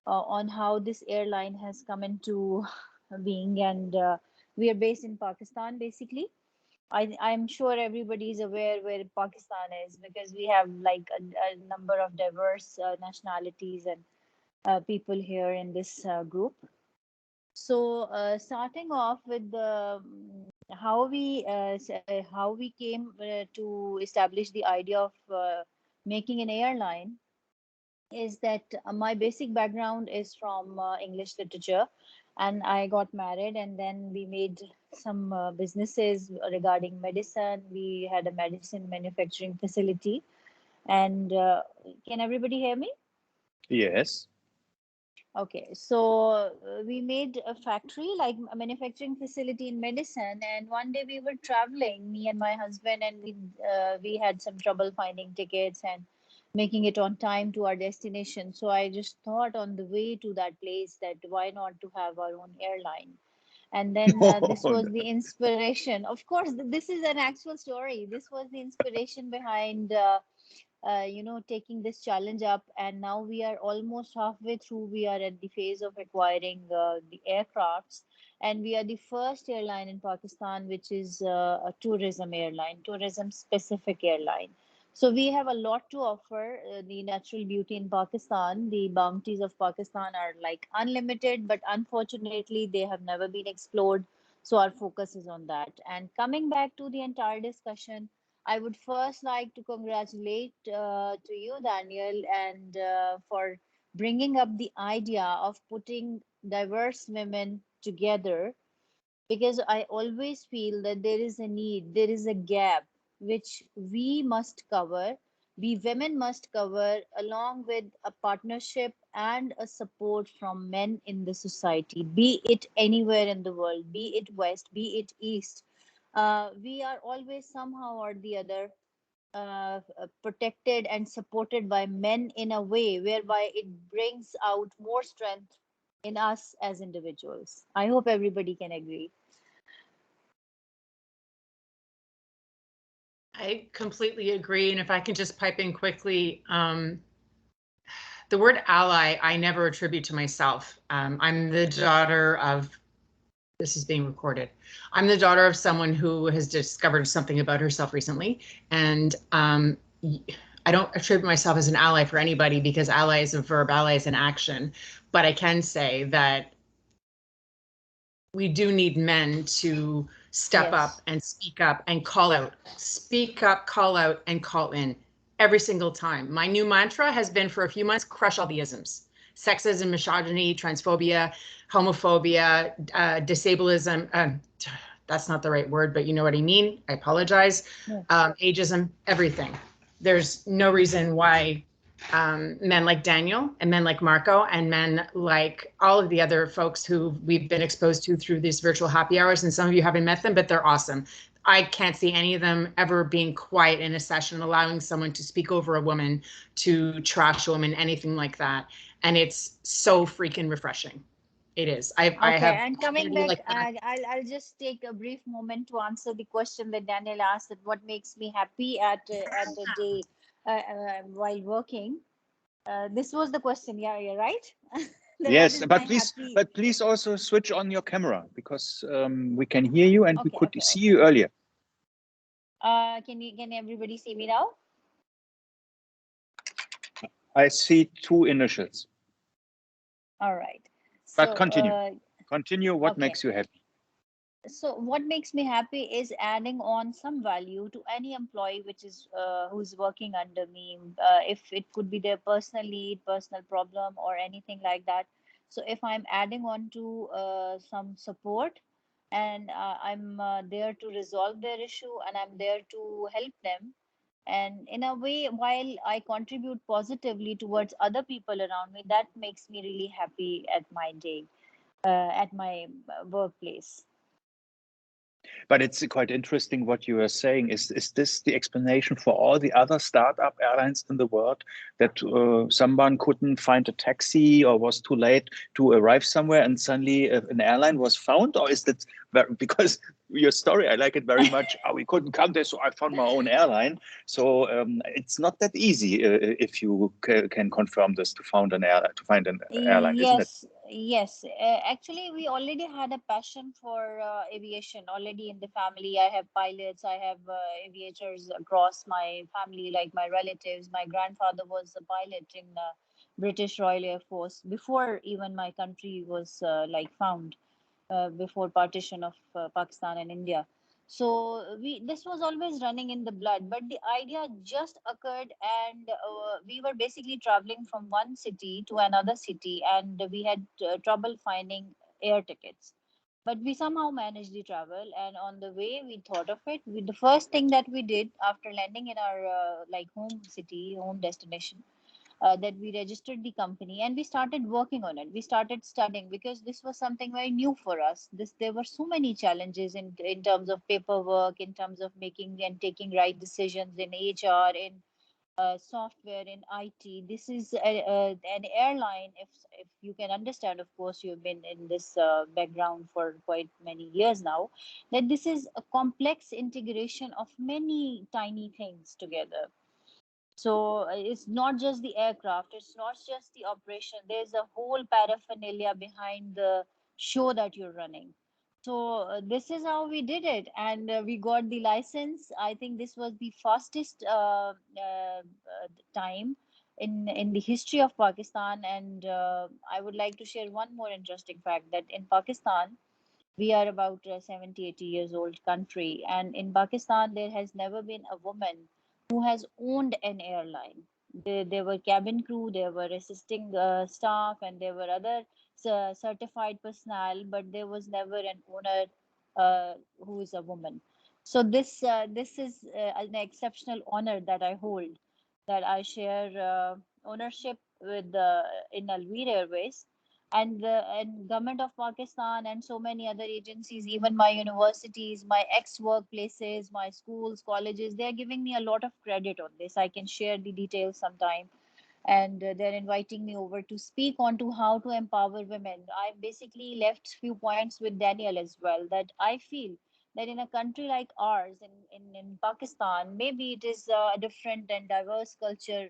on how this airline has come into being, and we are based in Pakistan, basically. I'm sure everybody is aware where Pakistan is, because we have like a number of diverse nationalities and people here in this group. So starting off with how we came to establish the idea of making an airline. is that my basic background is from English literature, and I got married, and then we made some businesses regarding medicine. We had a medicine manufacturing facility, and can everybody hear me? Yes. Okay, so we made a factory, like a manufacturing facility in medicine, and one day we were traveling, me and my husband, and we had some trouble finding tickets and making it on time to our destination. So I just thought on the way to that place that why not to have our own airline? And then this was the inspiration. Of course, this is an actual story. This was the inspiration behind taking this challenge up, and now we are almost halfway through. We are at the phase of acquiring the aircrafts, and we are the first airline in Pakistan which is a tourism airline, tourism specific airline. So we have a lot to offer. The natural beauty in Pakistan, the bounties of Pakistan are like unlimited, but unfortunately they have never been explored. So our focus is on that. And coming back to the entire discussion, I would first like to congratulate to you, Daniel, and for bringing up the idea of putting diverse women together, because I always feel that there is a need, there is a gap which we must cover, we women must cover, along with a partnership and a support from men in the society, be it anywhere in the world, be it West, be it East. We are always somehow or the other protected and supported by men in a way whereby it brings out more strength in us as individuals. I hope everybody can agree. I completely agree. And if I can just pipe in quickly, the word ally, I never attribute to myself. I'm the daughter of, this is being recorded. I'm the daughter of someone who has discovered something about herself recently. And I don't attribute myself as an ally for anybody, because ally is a verb, ally is an action. But I can say that we do need men to step up and speak up and call out. Speak up, call out, and call in every single time. My new mantra has been for a few months, crush all the isms. Sexism, misogyny, transphobia, homophobia, disableism. That's not the right word, but you know what I mean. I apologize. Ageism, everything. There's no reason why men like Daniel and men like Marco and men like all of the other folks who we've been exposed to through these virtual happy hours, and some of you haven't met them, but they're awesome. I can't see any of them ever being quiet in a session, allowing someone to speak over a woman, to trash a woman, anything like that. And it's so freaking refreshing. It is. I have. And coming back, like I'll just take a brief moment to answer the question that Daniel asked, that what makes me happy at the day while working. This was the question. Yeah, you're right. Yes, but please also switch on your camera, because we can hear you and we could see you earlier. Can everybody see me now? I see two initials. All right. But continue. What makes you happy? So what makes me happy is adding on some value to any employee which is who's working under me, if it could be their personal need, personal problem, or anything like that. So if I'm adding on to some support, and I'm there to resolve their issue, and I'm there to help them, and in a way, while I contribute positively towards other people around me, that makes me really happy at my day, at my workplace. But it's quite interesting what you are saying. Is this the explanation for all the other startup airlines in the world, that someone couldn't find a taxi or was too late to arrive somewhere and suddenly an airline was found? Or is that because your story, I like it very much. We couldn't come there, so I found my own airline. So it's not that easy if you can confirm this, to find an airline, isn't it? Yes. Actually, we already had a passion for aviation already in the family. I have pilots, I have aviators across my family, like my relatives. My grandfather was a pilot in British Royal Air Force before even my country was found, before partition of Pakistan and India. So this was always running in the blood, but the idea just occurred, and we were basically traveling from one city to another city, and we had trouble finding air tickets. But we somehow managed the travel, and on the way we thought of it. The first thing that we did after landing in our like home city, home destination, that we registered the company and we started working on it. We started studying because this was something very new for us. There were so many challenges in terms of paperwork, in terms of making and taking right decisions in HR, in software, in IT. This is an airline. If you can understand, of course, you've been in this background for quite many years now. That this is a complex integration of many tiny things together. So it's not just the aircraft, it's not just the operation. There's a whole paraphernalia behind the show that you're running. So this is how we did it, and we got the license. I think this was the fastest time in the history of Pakistan. And I would like to share one more interesting fact that in Pakistan, we are about 70, 80 years old country, and in Pakistan there has never been a woman who has owned an airline. There were cabin crew, there were assisting staff, and there were other certified personnel, but there was never an owner who is a woman. So this is an exceptional honor that I hold, that I share ownership with in Alveer Airways, and government of Pakistan and so many other agencies, even my universities, my ex workplaces, my schools, colleges, they are giving me a lot of credit on this. I can share the details sometime. And they're inviting me over to speak on to how to empower women. I basically left few points with Daniel as well, that I feel that in a country like ours, in Pakistan, maybe it is a different and diverse culture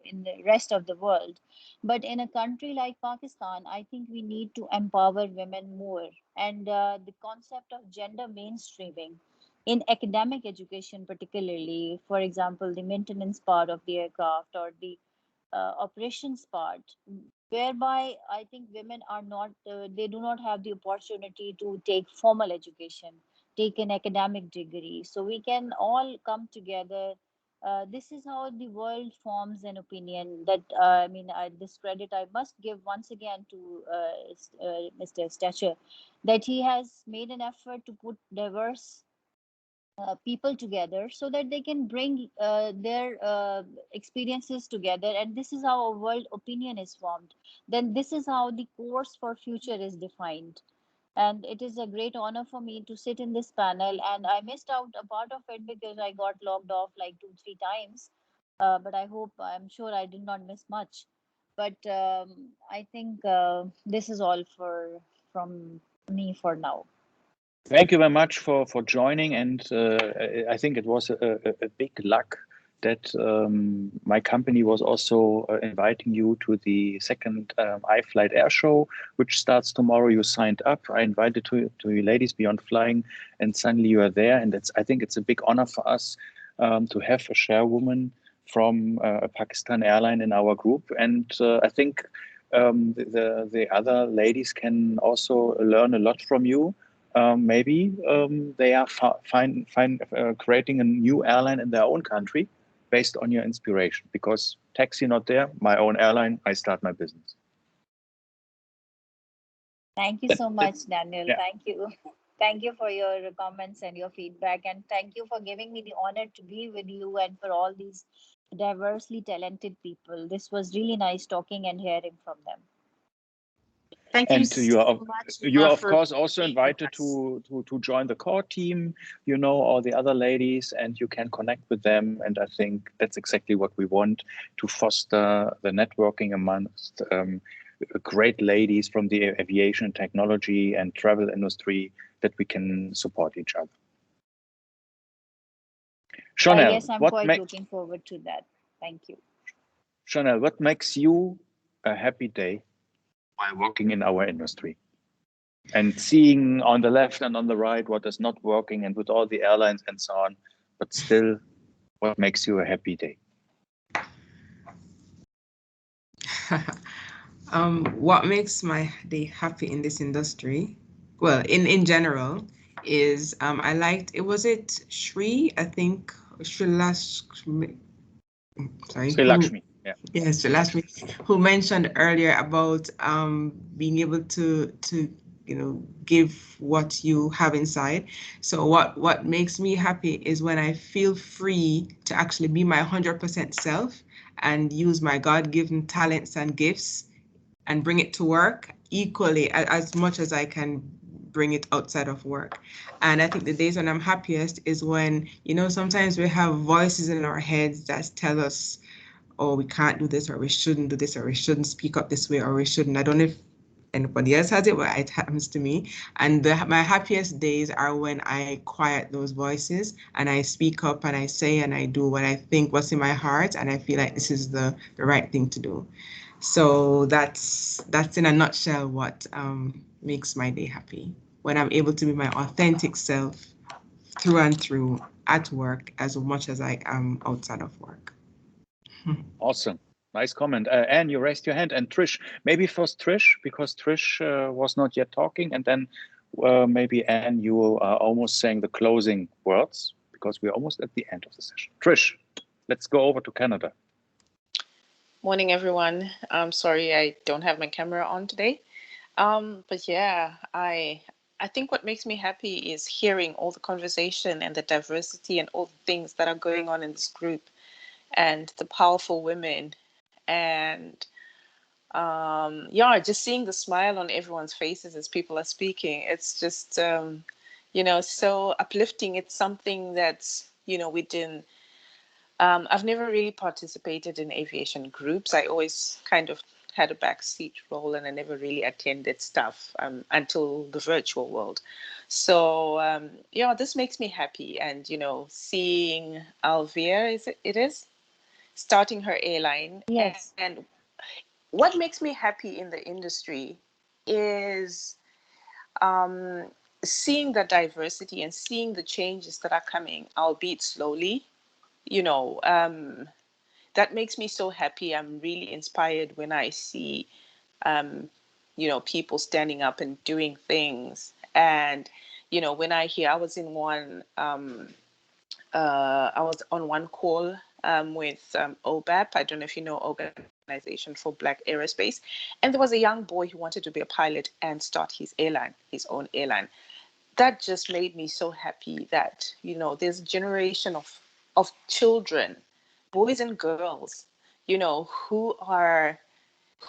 in the rest of the world. But in a country like Pakistan, I think we need to empower women more. And the concept of gender mainstreaming in academic education, particularly, for example, the maintenance part of the aircraft or the operations part, whereby I think women are not, they do not have the opportunity to take formal education, take an academic degree. So we can all come together. This is how the world forms an opinion. That I mean, this credit I must give once again to Mr. Stacher, that he has made an effort to put diverse people together so that they can bring their experiences together, and this is how a world opinion is formed. Then this is how the course for future is defined. And it is a great honor for me to sit in this panel, and I missed out a part of it because I got logged off like 2 3 times, but I'm sure I did not miss much. But I think this is all from me for now. Thank you very much for joining, and I think it was a big luck that my company was also inviting you to the second iFlight Air Show, which starts tomorrow. You signed up. I invited to you ladies beyond flying, and suddenly you are there. And I think it's a big honor for us to have a chairwoman from a Pakistan airline in our group. And I think the other ladies can also learn a lot from you. Maybe they are creating a new airline in their own country based on your inspiration. Because taxi not there, my own airline, I start my business. Thank you so much, Daniel. Yeah. Thank you. Thank you for your comments and your feedback. And thank you for giving me the honor to be with you and for all these diversely talented people. This was really nice talking and hearing from them. Thank you so much. You are of course also invited to join the core team, all the other ladies, and you can connect with them. And I think that's exactly what we want, to foster the networking amongst great ladies from the aviation technology and travel industry, that we can support each other. Chanel, yes, I'm quite looking forward to that. Thank you. Chanel, what makes you a happy day while working in our industry and seeing on the left and on the right what is not working, and with all the airlines and so on, but still, what makes you a happy day? What makes my day happy in this industry, well, in general, is I liked it. Was it Shri? I think Sri Lakshmi, yeah. Yes, Sri Lakshmi, who mentioned earlier about being able to give what you have inside. So what makes me happy is when I feel free to actually be my 100% self and use my God-given talents and gifts and bring it to work equally as much as I can bring it outside of work. And I think the days when I'm happiest is when, sometimes we have voices in our heads that tell us, oh, we can't do this, or we shouldn't do this, or we shouldn't speak up this way, or we shouldn't. I don't know if anybody else has it, but it happens to me. And my happiest days are when I quiet those voices and I speak up and I say and I do what I think, what's in my heart, and I feel like this is the right thing to do. So that's in a nutshell what makes my day happy. When I'm able to be my authentic self through and through at work as much as I am outside of work. Awesome. Nice comment. Anne, you raised your hand. And Trish, maybe first Trish, because Trish was not yet talking. And then maybe Anne, you are almost saying the closing words, because we're almost at the end of the session. Trish, let's go over to Canada. Morning, everyone. I'm sorry I don't have my camera on today. But yeah, I think what makes me happy is hearing all the conversation and the diversity and all the things that are going on in this group and the powerful women. And yeah, just seeing the smile on everyone's faces as people are speaking. It's just, so uplifting. It's something that's, within, I've never really participated in aviation groups. I always kind of had a backseat role and I never really attended stuff until the virtual world. So, yeah, this makes me happy. And, seeing Alvia, it is starting her airline. Yes. And what makes me happy in the industry is seeing the diversity and seeing the changes that are coming, albeit slowly. That makes me so happy. I'm really inspired when I see, people standing up and doing things. And, when I hear, I was on one call with OBAP. I don't know if you know Organization for Black Aerospace. And there was a young boy who wanted to be a pilot and start his own airline. That just made me so happy that, there's a generation of children, boys and girls, who are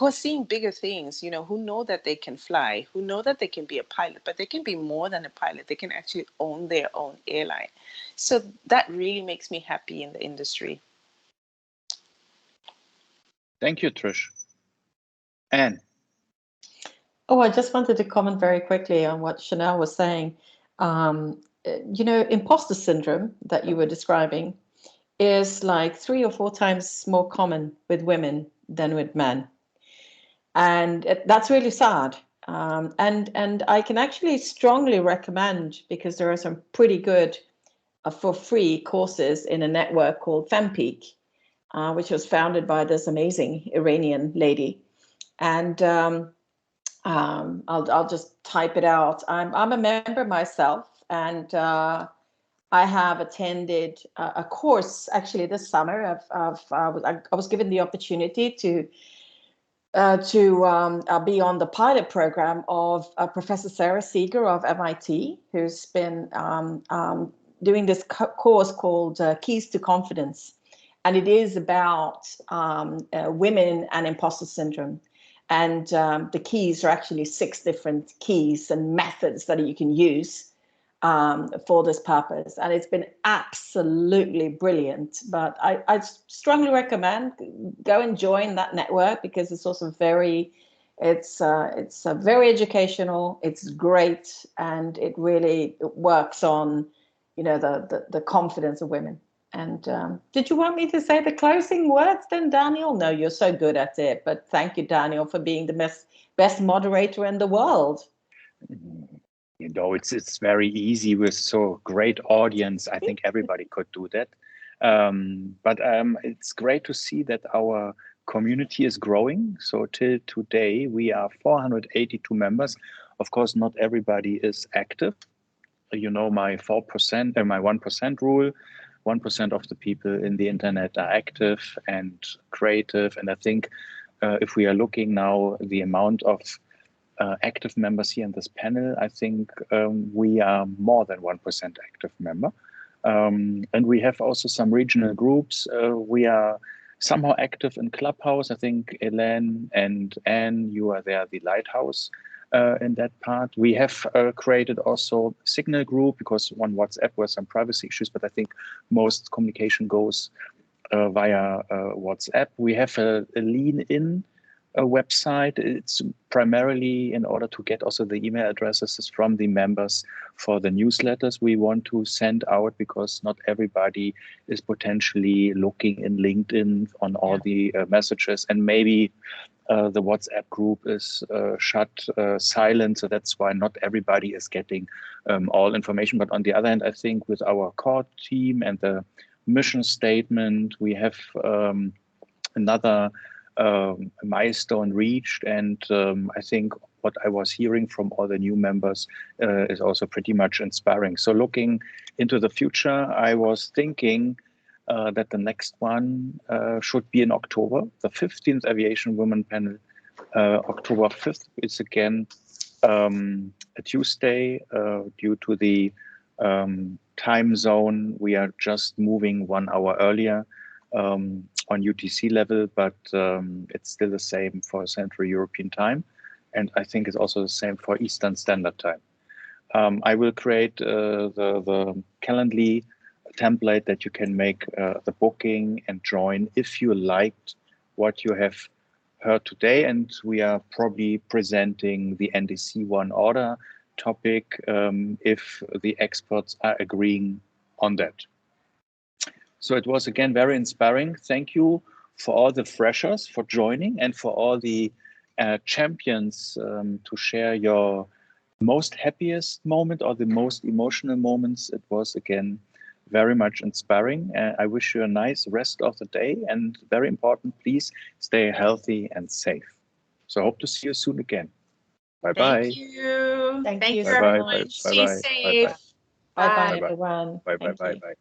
seeing bigger things, who know that they can fly, who know that they can be a pilot, but they can be more than a pilot. They can actually own their own airline. So that really makes me happy in the industry. Thank you, Trish. Anne. Oh, I just wanted to comment very quickly on what Chanel was saying. Imposter syndrome that you were describing is like 3 or 4 times more common with women than with men. And that's really sad. And I can actually strongly recommend, because there are some pretty good for free courses in a network called FemPeak, which was founded by this amazing Iranian lady. And I'll just type it out. I'm a member myself, and I have attended a course actually this summer. I was given the opportunity to be on the pilot program of Professor Sarah Seeger of MIT, who's been doing this course called Keys to Confidence. And it is about women and imposter syndrome. And the keys are actually 6 different keys and methods that you can use for this purpose. And it's been absolutely brilliant. But I strongly recommend go and join that network, because it's also very educational. It's great, and it really works on the confidence of women. And did you want me to say the closing words then, Daniel? No, you're so good at it. But thank you, Daniel, for being the best moderator in the world. It's very easy with so great audience. I think everybody could do that. But it's great to see that our community is growing. So till today, we are 482 members. Of course, not everybody is active. you know, my 4% and my 1% rule. 1% of the people in the internet are active and creative. And I think if we are looking now the amount of active members here in this panel, I think we are more than 1% active member. And we have also some regional groups. We are somehow active in Clubhouse. I think Elaine and Anne, you are there, the Lighthouse in that part. We have created also a Signal group because on WhatsApp were some privacy issues, but I think most communication goes via WhatsApp. We have a lean-in website. It's primarily in order to get also the email addresses from the members for the newsletters we want to send out, because not everybody is potentially looking in LinkedIn on all the messages, and maybe the WhatsApp group is silent, so that's why not everybody is getting all information. But on the other hand, I think with our core team and the mission statement, we have another milestone reached, and I think what I was hearing from all the new members is also pretty much inspiring. So looking into the future, I was thinking that the next one should be in October, the 15th Aviation Women Panel. October 5th is again a Tuesday due to the time zone. We are just moving 1 hour earlier on UTC level, but it's still the same for Central European time. And I think it's also the same for Eastern Standard Time. I will create the Calendly template that you can make the booking and join if you liked what you have heard today. And we are probably presenting the NDC 1 order topic if the experts are agreeing on that. So it was again very inspiring. Thank you for all the freshers for joining and for all the champions to share your most happiest moment or the most emotional moments. It was again very much inspiring. I wish you a nice rest of the day, and very important, please stay healthy and safe. So I hope to see you soon again. Bye-bye. Thank you. Thank you for so everyone. much. Stay safe. Bye-bye, Bye. everyone. Bye-bye. Thank you. Bye-bye.